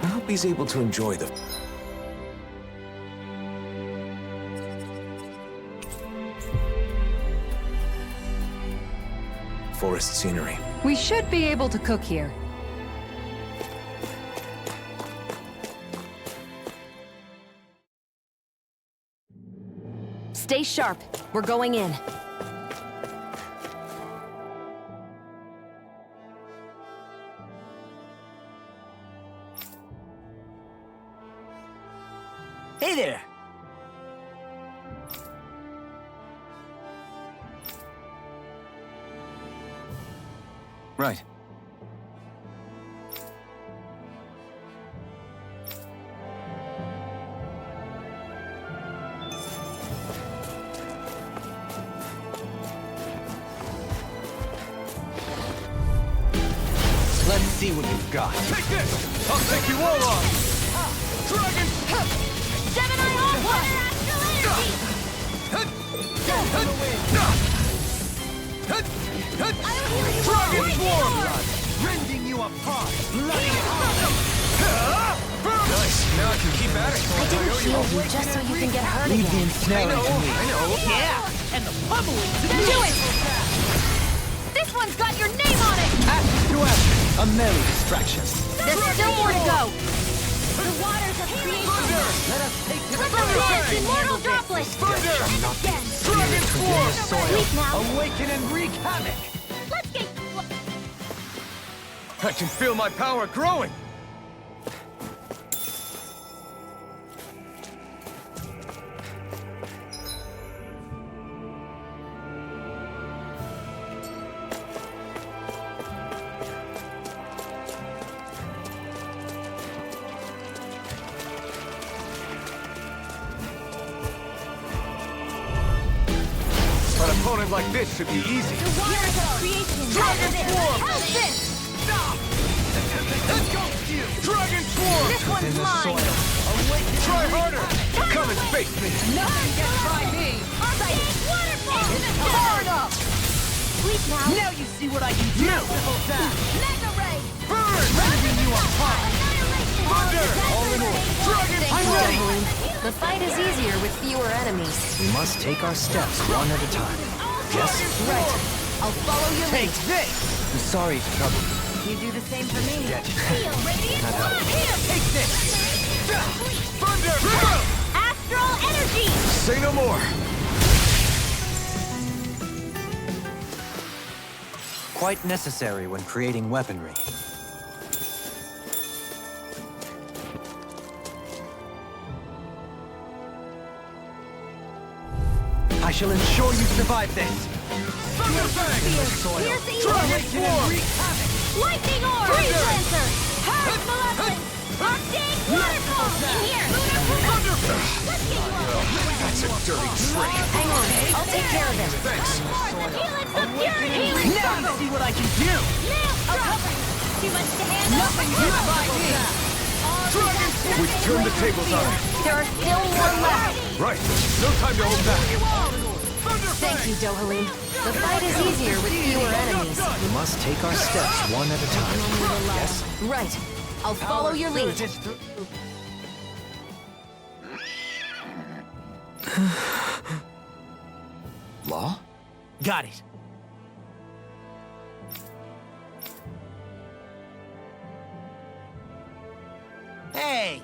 I hope he's able to enjoy the... forest scenery. We should be able to cook here. Stay sharp. We're going in. Hey there! Right. Let's see what you've got. Take this! I'll take you all on! Dragon! Gemini on water astral energy! Dragon Swarm! Rending you apart. Nice. Now I can keep at it. I didn't heal you just so you can get hurt Leave the again. ensnaring to me. I know. Yeah! And the pummeling to Do it! This one's got your name on it! Ashes to ashes. A merry distraction. There's still more to go! The waters of creation! Let us take to Let's dance immortal droplet! And again! Dragon Swarm! Weak now! Awaken and wreak havoc. Let's get... I can feel my power growing! An opponent like this should be easy. The waters of creation! Dragon Swarm! How's this? Let's go! Dragon Swarm! This one's mine! Try harder! Come and face me! Nothing can try me! Big waterfall! Far enough! Weak now! Now you see what I can do. Mega ray! Burn! Rending you apart. Annihilation! Thunder! All in order! Dragon Thanks, Swarm! Doubling. The fight is easier with fewer enemies. We must take our steps one at a time. Yes? Right. I'll follow your lead. this! I'm sorry to trouble you. You do the same for me. Feel radiant Not blood! Here! Take this! Thunder! Astral energy! Say no more! Quite necessary when creating weaponry. I shall ensure you survive this. Thunder Fang! Piercing Dragon Swarm! Lightning orb! Freeze lancer! Hard malevolence! Arctic waterfall! In here! Thunder Fang! Let's get you all! That's a dirty trick! Hang on. I'll take care of it. Thanks! The helix of purity! Now you see what I can do. Nail strike! Too much to handle? Nothing gets by me. Dragon Swarm! We've turned the tables on him! There are still more left. Right! No time to hold back! Thunder Thank Fang! you, Dohalim. The fight is easier with fewer enemies. We must take our steps one at a time. Yes? Right. I'll follow your lead. Law? Got it. Hey!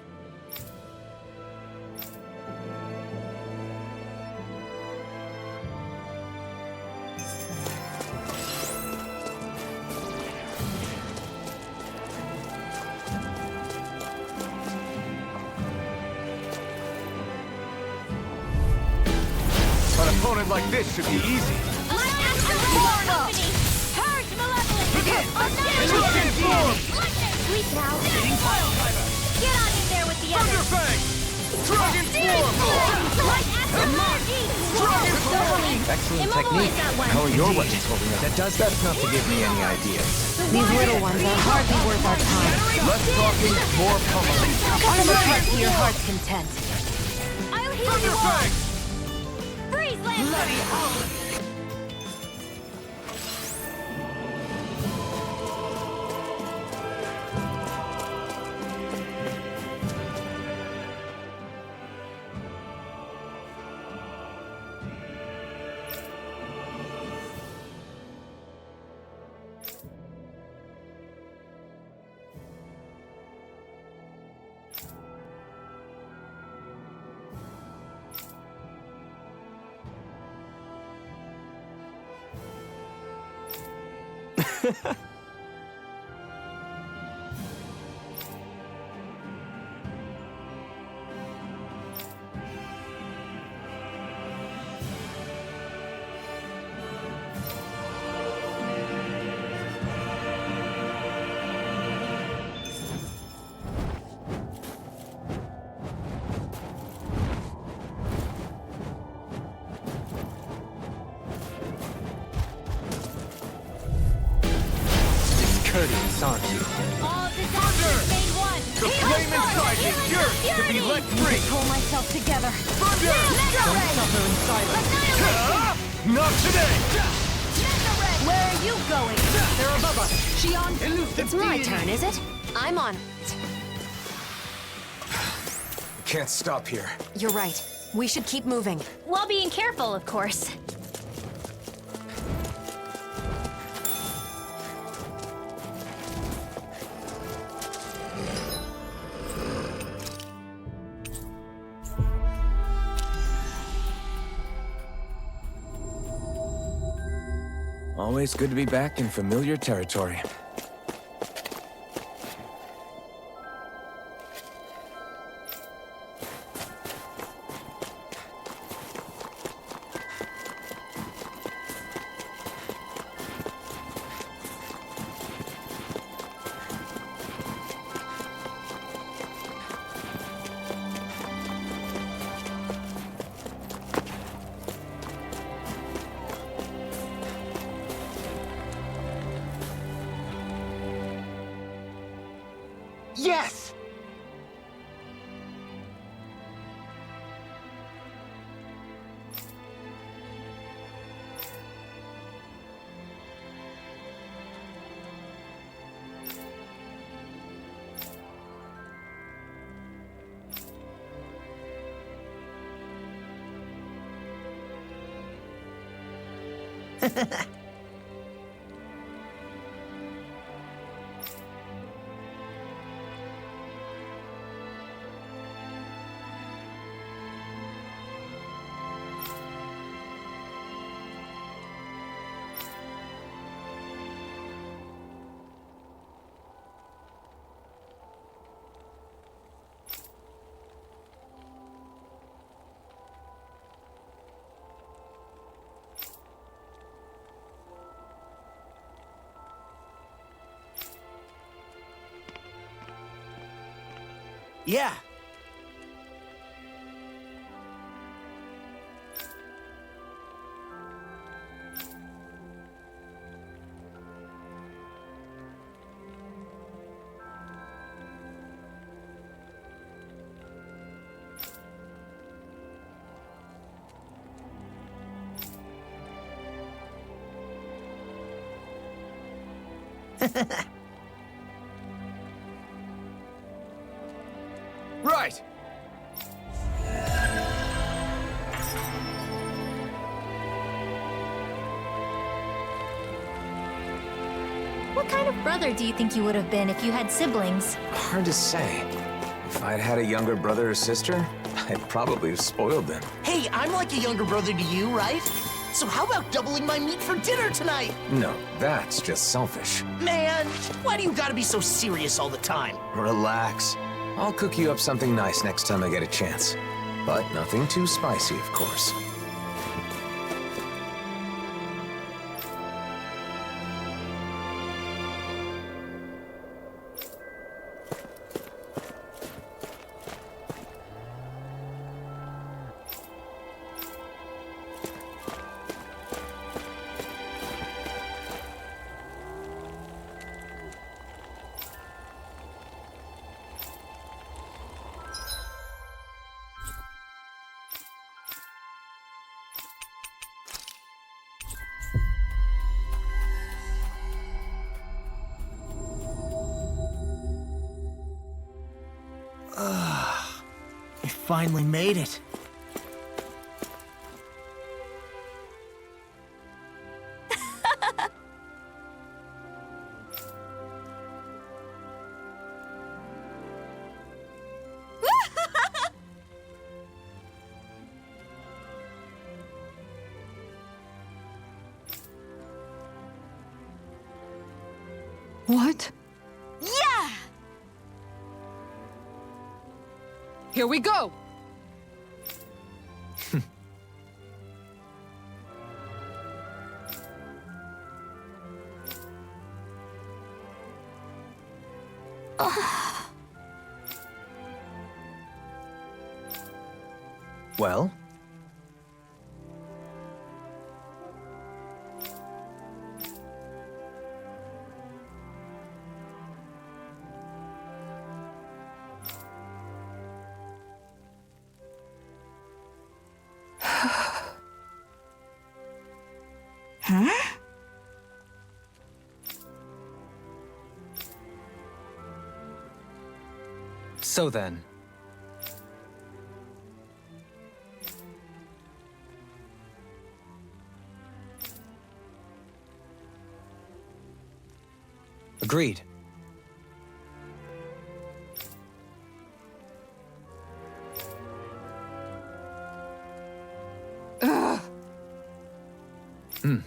An opponent like this should be easy. Sweet now. Get on in there with the others. Dragon Excellent technique. How are your weapons holding up? That does best not to give me any ideas. These little ones are hardly worth our time. Less talking, more pummeling. Arm a threat to your heart's content. I'll heal you all. Freeze, Lancer. Courteous, aren't you? All disasters made one. The flame inside is yours to be let free. Pull myself together. Don't suffer in silence. Not today! Where are you going? They're above us. Shion, It's my turn, is it? I'm on. Can't stop here. You're right. We should keep moving. While being careful, of course. Always good to be back in familiar territory. Yes! Yeah. Right! of brother do you think you would have been if you had siblings? Hard to say. If I'd had a younger brother or sister, I'd probably have spoiled them. Hey, I'm like a younger brother to you, right? So how about doubling my meat for dinner tonight? No, that's just selfish. Man, why do you gotta be so serious all the time? Relax. I'll cook you up something nice next time I get a chance. But nothing too spicy, of course. We finally made it. What? Yeah! Here we go! Well? Huh? So then, agreed. Hmm.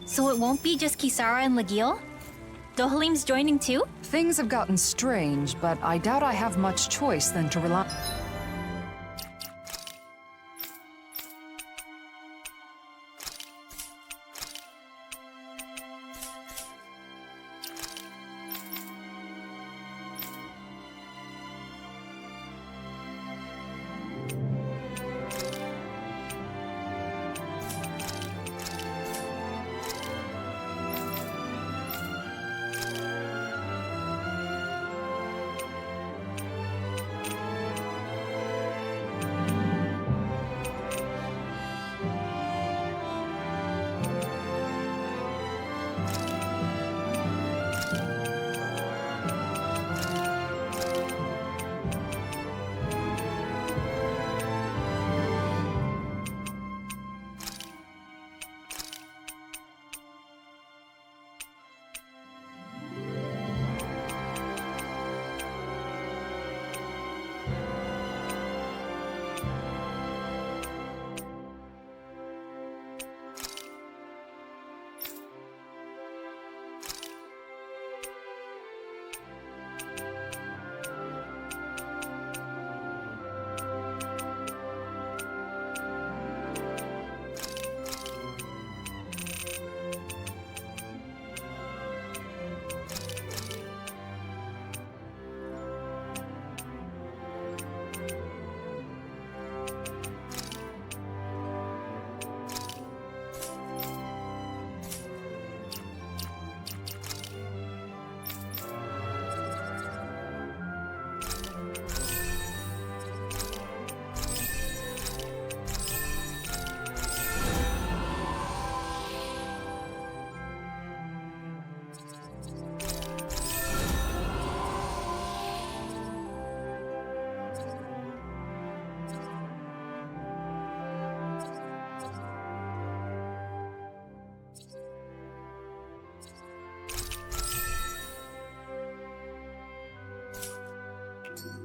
So it won't be just Kisara and Legil? Dohalim's joining too? Things have gotten strange, but I doubt I have much choice than to rely.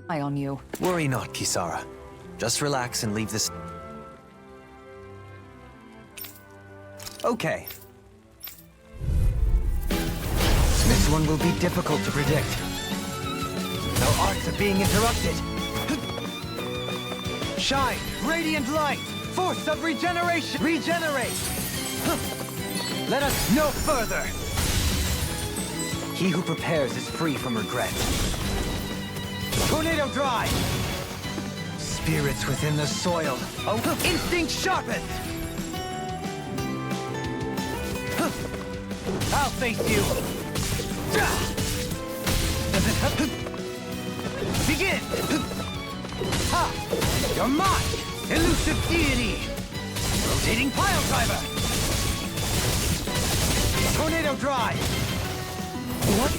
eye on you. Worry not, Kisara. Just relax and leave this... Okay. This one will be difficult to predict. The arts are being interrupted. Shine, radiant light, force of regeneration. Regenerate. Let us no further. He who prepares is free from regret. Tornado drive. Spirits within the soil. Oh, instinct sharpened. I'll face you. Begin. Ha! You're mine. Elusive deity. Rotating pile driver. Tornado drive. What?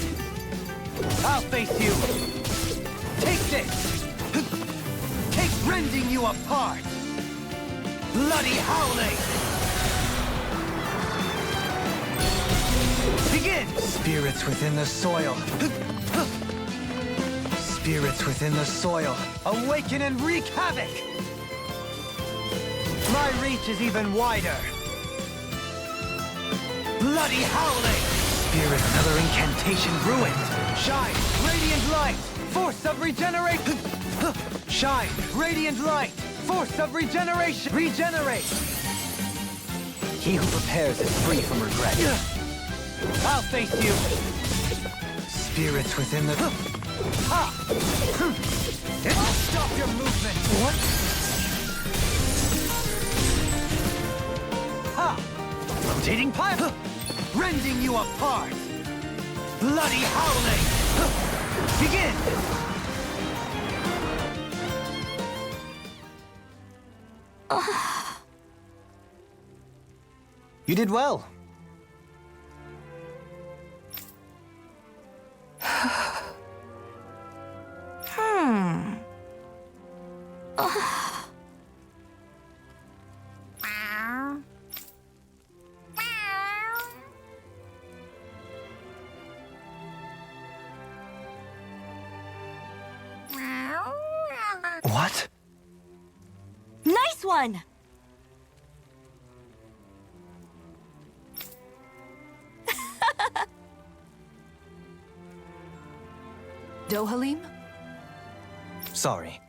I'll face you. Take this. Take rending you apart. Bloody howling. Begin! Spirits within the soil. Spirits within the soil. Awaken and wreak havoc! My reach is even wider. Bloody howling! Spirit, another incantation ruined. Shine, radiant light, force of regeneration. Shine, radiant light, force of regeneration. Regenerate! He who prepares is free from regret. I'll face you. Spirits within the... Ha! It'll stop your movement. What? Ha! Rotating pipe. Rending you apart. Bloody howling. Begin. You did well. What? Nice one! Dohalim? Sorry.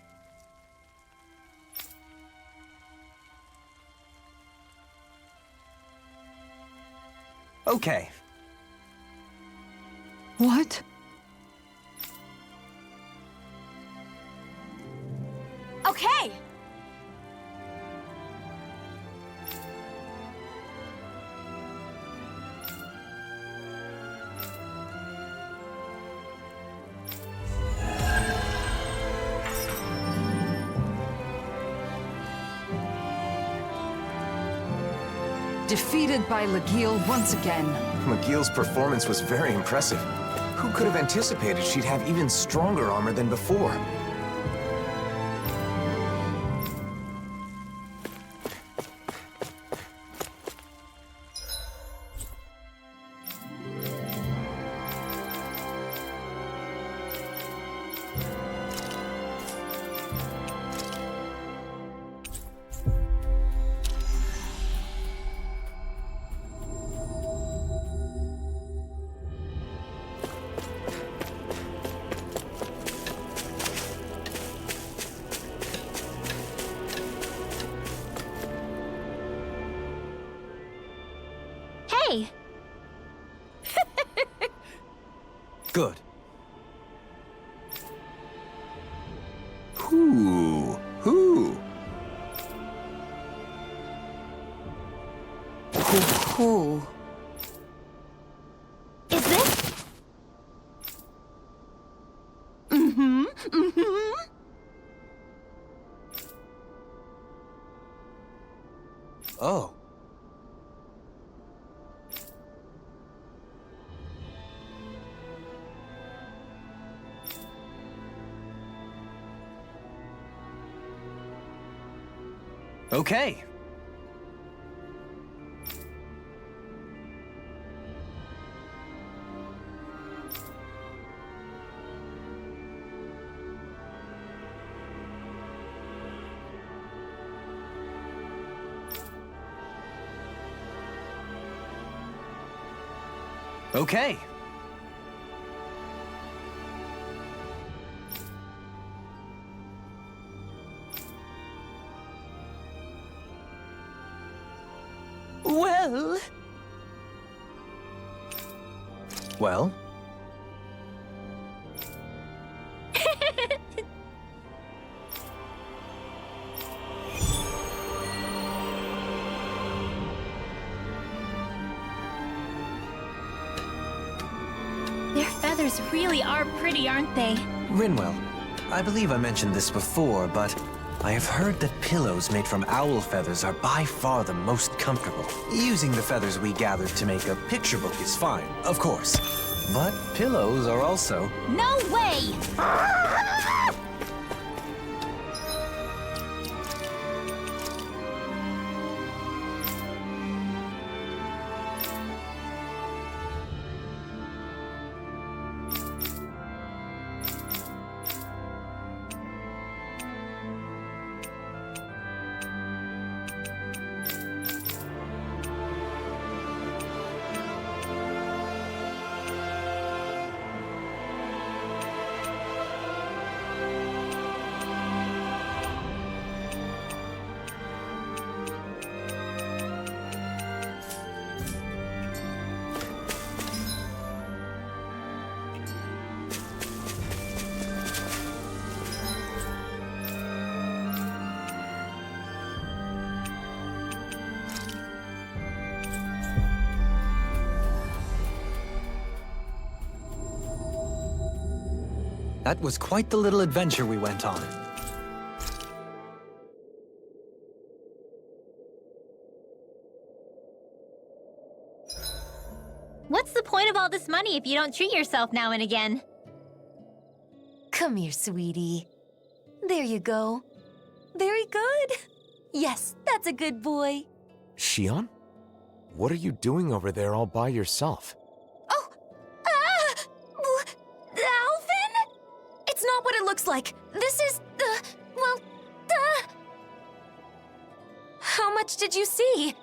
Okay. What? Okay! Defeated by Legil once again. McGill's performance was very impressive. Who could have anticipated she'd have even stronger armor than before? Hey! Good. Who? Who? Is this? Oh. Okay. Okay. Well... Well? Their feathers really are pretty, aren't they? Rinwell, I believe I mentioned this before, but I have heard that pillows made from owl feathers are by far the most comfortable. Using the feathers we gathered to make a picture book is fine, of course. But pillows are also... No way! That was quite the little adventure we went on. What's the point of all this money if you don't treat yourself now and again? Come here, sweetie. There you go. Very good. Yes, that's a good boy. Shion? What are you doing over there all by yourself? Oh! Alvin? It's not what it looks like. This is, well, How much did you see?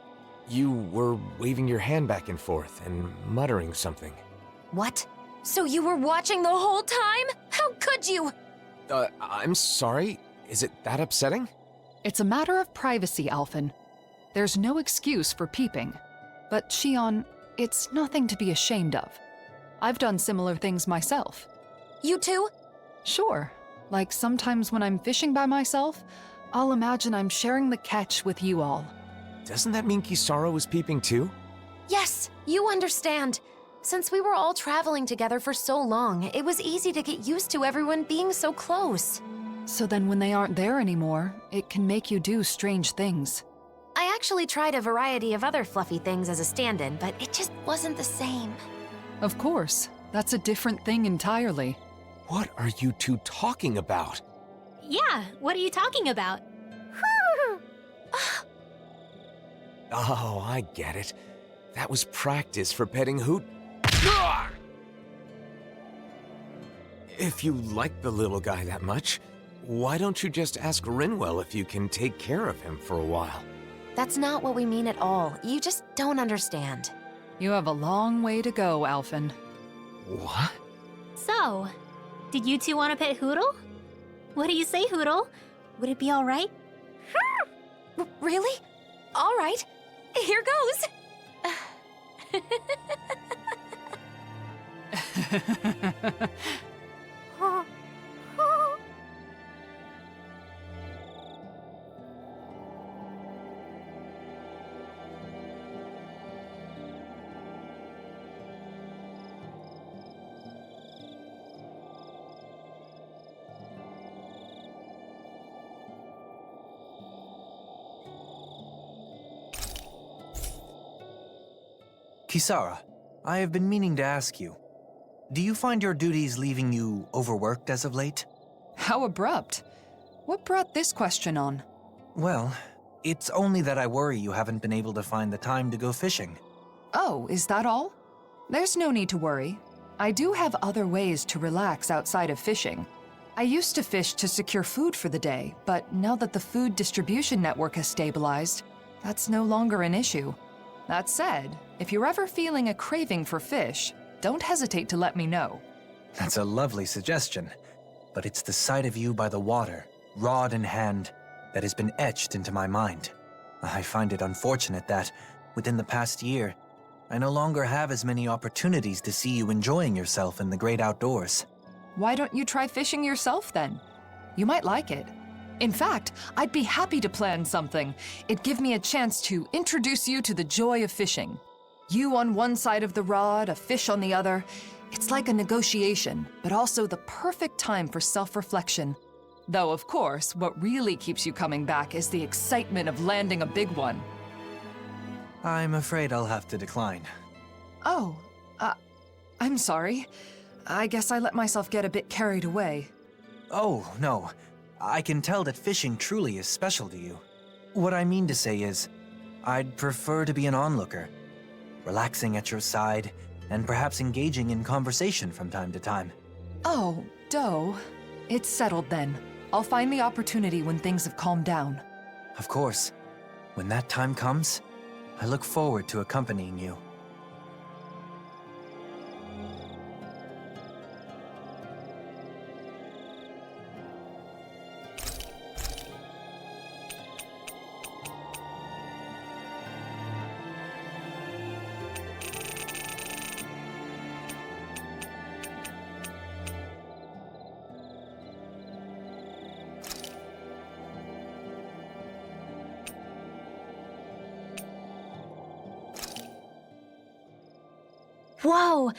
You were waving your hand back and forth and muttering something. What? So you were watching the whole time? How could you? I'm sorry. Is it that upsetting? It's a matter of privacy, Alphen. There's no excuse for peeping. But Shion, it's nothing to be ashamed of. I've done similar things myself. You too? Sure. Like sometimes when I'm fishing by myself, I'll imagine I'm sharing the catch with you all. Doesn't that mean Kisara was peeping too? Yes, you understand. Since we were all traveling together for so long, it was easy to get used to everyone being so close. So then when they aren't there anymore, it can make you do strange things. I actually tried a variety of other fluffy things as a stand-in, but it just wasn't the same. Of course, that's a different thing entirely. What are you two talking about? Yeah, what are you talking about? Oh, I get it. That was practice for petting Hoot. If you like the little guy that much, why don't you just ask Rinwell if you can take care of him for a while? That's not what we mean at all. You just don't understand. You have a long way to go, Alphen. What? So, did you two want to pet Hoodle? What do you say, Hoodle? Would it be all right? Really? All right. Here goes. Kisara, I have been meaning to ask you. Do you find your duties leaving you overworked as of late? How abrupt. What brought this question on? Well, it's only that I worry you haven't been able to find the time to go fishing. Oh, is that all? There's no need to worry. I do have other ways to relax outside of fishing. I used to fish to secure food for the day, but now that the food distribution network has stabilized, that's no longer an issue. That said, if you're ever feeling a craving for fish, don't hesitate to let me know. That's a lovely suggestion, but it's the sight of you by the water, rod in hand, that has been etched into my mind. I find it unfortunate that, within the past year, I no longer have as many opportunities to see you enjoying yourself in the great outdoors. Why don't you try fishing yourself then? You might like it. In fact, I'd be happy to plan something. It'd give me a chance to introduce you to the joy of fishing. You on one side of the rod, a fish on the other. It's like a negotiation, but also the perfect time for self-reflection. Though, of course, what really keeps you coming back is the excitement of landing a big one. I'm afraid I'll have to decline. Oh, I'm sorry. I guess I let myself get a bit carried away. Oh, no. I can tell that fishing truly is special to you. What I mean to say is, I'd prefer to be an onlooker, relaxing at your side, and perhaps engaging in conversation from time to time. Oh, Doe. It's settled then. I'll find the opportunity when things have calmed down. Of course. When that time comes, I look forward to accompanying you. Whoa!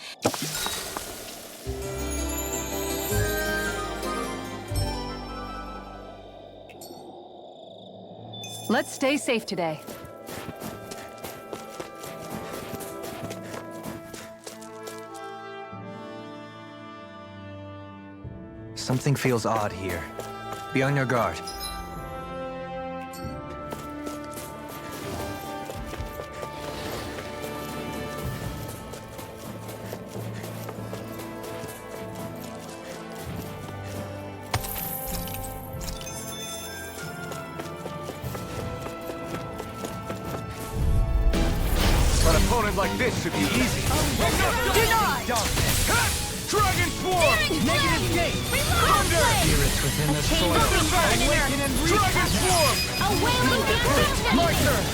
Let's stay safe today. Something feels odd here. Be on your guard. An opponent like this should be easy. Denied! Dragon Swarm! Negative gate! Thunder! Spirits within the soil. Awaken and Dragon Swarm! A wailing beast! My turn!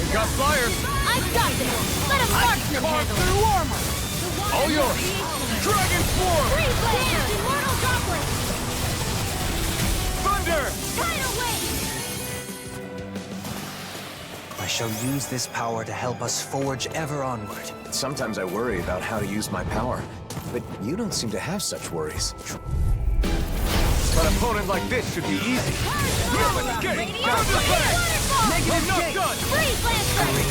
We got fire! I've got this! Let a marksman handle it! Warmer! All yours! Dragon Swarm! Freeze blast! Immortal droplet! Thunder! Tidal wave! I shall use this power to help us forge ever onward. Sometimes I worry about how to use my power, but you don't seem to have such worries. An opponent like this should be easy. Open the gate! Counter back! Negative Not gate! done! Freeze blast strike!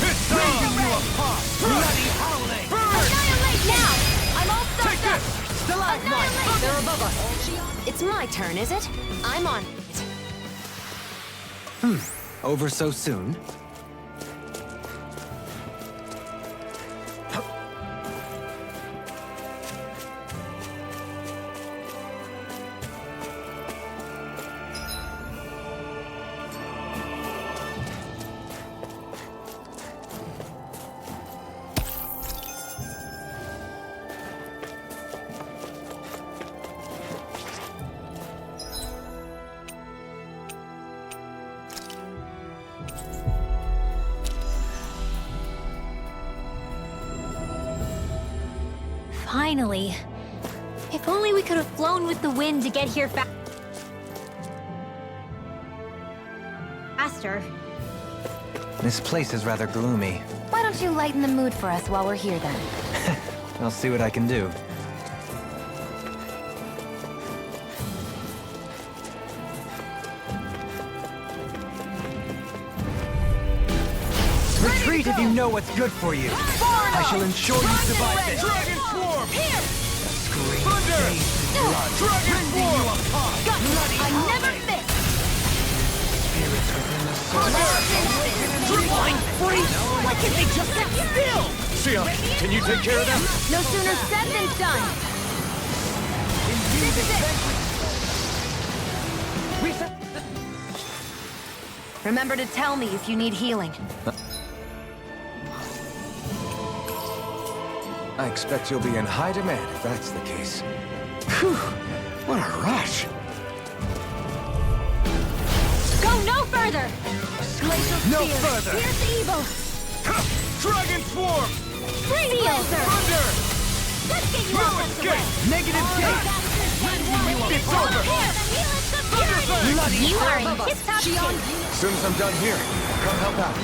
It's time! You apart! Bloody howling! Annihilate now! I'm all Take stuck up! this! Stalagmite! They're above us! It's my turn, is it? I'm on it. Over so soon? Finally. If only we could have flown with the wind to get here faster. This place is rather gloomy. Why don't you lighten the mood for us while we're here then? I'll see what I can do. Retreat if you know what's good for you. I shall ensure you survive this. Dragon Swarm! Here! Scream Thunder! blood. Dragon Swarm! Got it! I never miss! Spirits within the soul. Blind freeze! Why can't they just sit still? Sion, can you take care of them? No sooner said than done! This is it! Remember to tell me if you need healing. I expect you'll be in high demand if that's the case. Phew, what a rush. Go no further! No further! Here's the evil! Dragon Swarm! Freeze Blazer! Thunder! Let's get you all tucked away! Negative gate! It's over! You are in tip-top shape! As soon as I'm done here, come help out.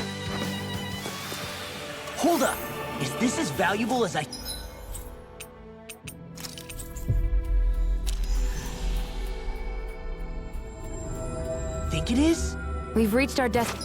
Hold up. Is this as valuable as I... think it is? We've reached our destination.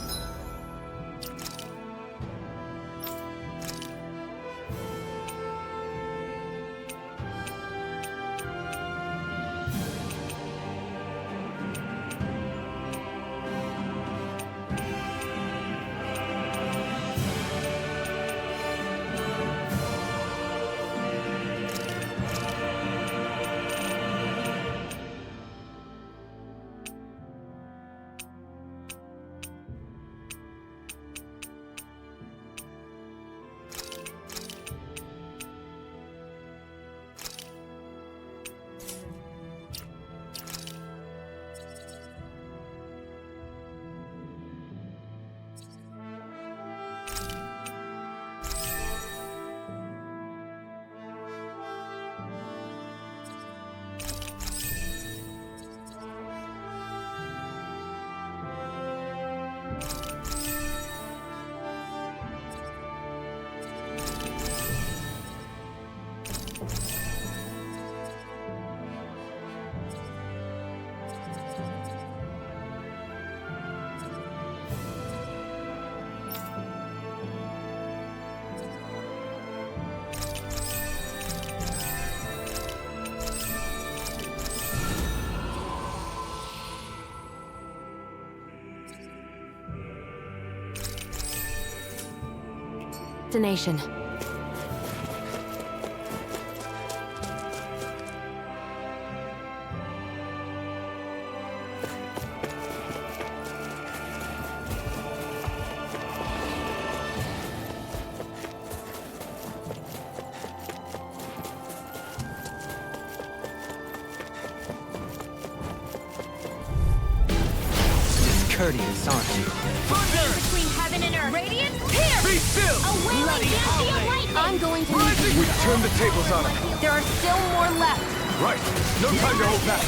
Discourteous, aren't you? Between heaven and earth! Radiant, here! Be still! A wailing dynasty of lightning! I'm going to... We've turned the tables on him. There are still more left. Right. No time to hold back.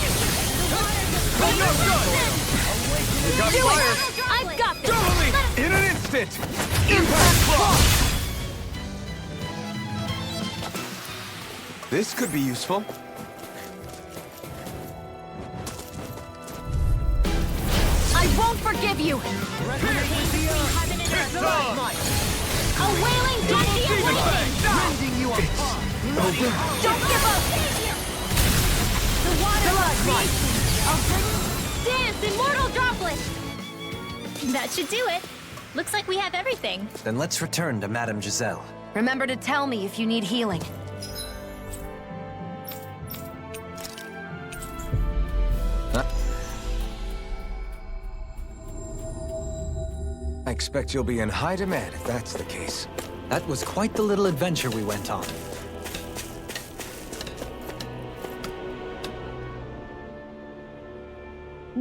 Hold on, we got fire! I've got this! Totally! In an instant! Impact clock! This could be useful. I won't forgive you! It's on! A wailing dynasty of lightning! Rending you apart! Don't give up! The water I'll bring... Dance, immortal droplet! That should do it. Looks like we have everything. Then let's return to Madame Giselle. Remember to tell me if you need healing. I expect you'll be in high demand if that's the case. That was quite the little adventure we went on.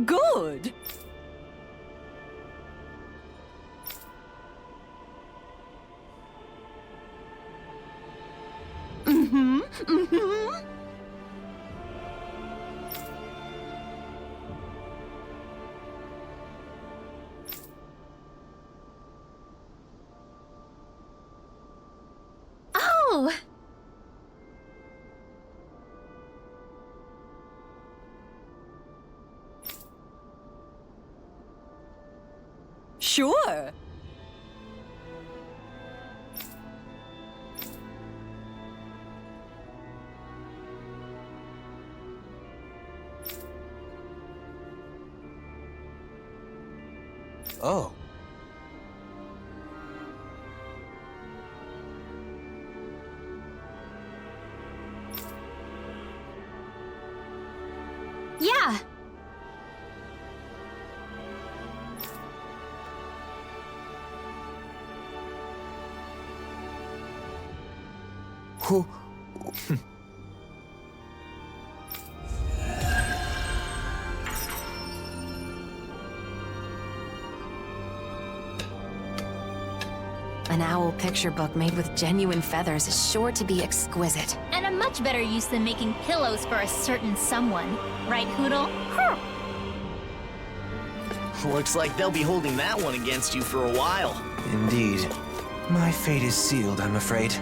Good. Oh! Sure. Oh. Yeah! An owl picture book made with genuine feathers is sure to be exquisite. And a much better use than making pillows for a certain someone. Right, Hoodle? Looks like they'll be holding that one against you for a while. Indeed. My fate is sealed, I'm afraid.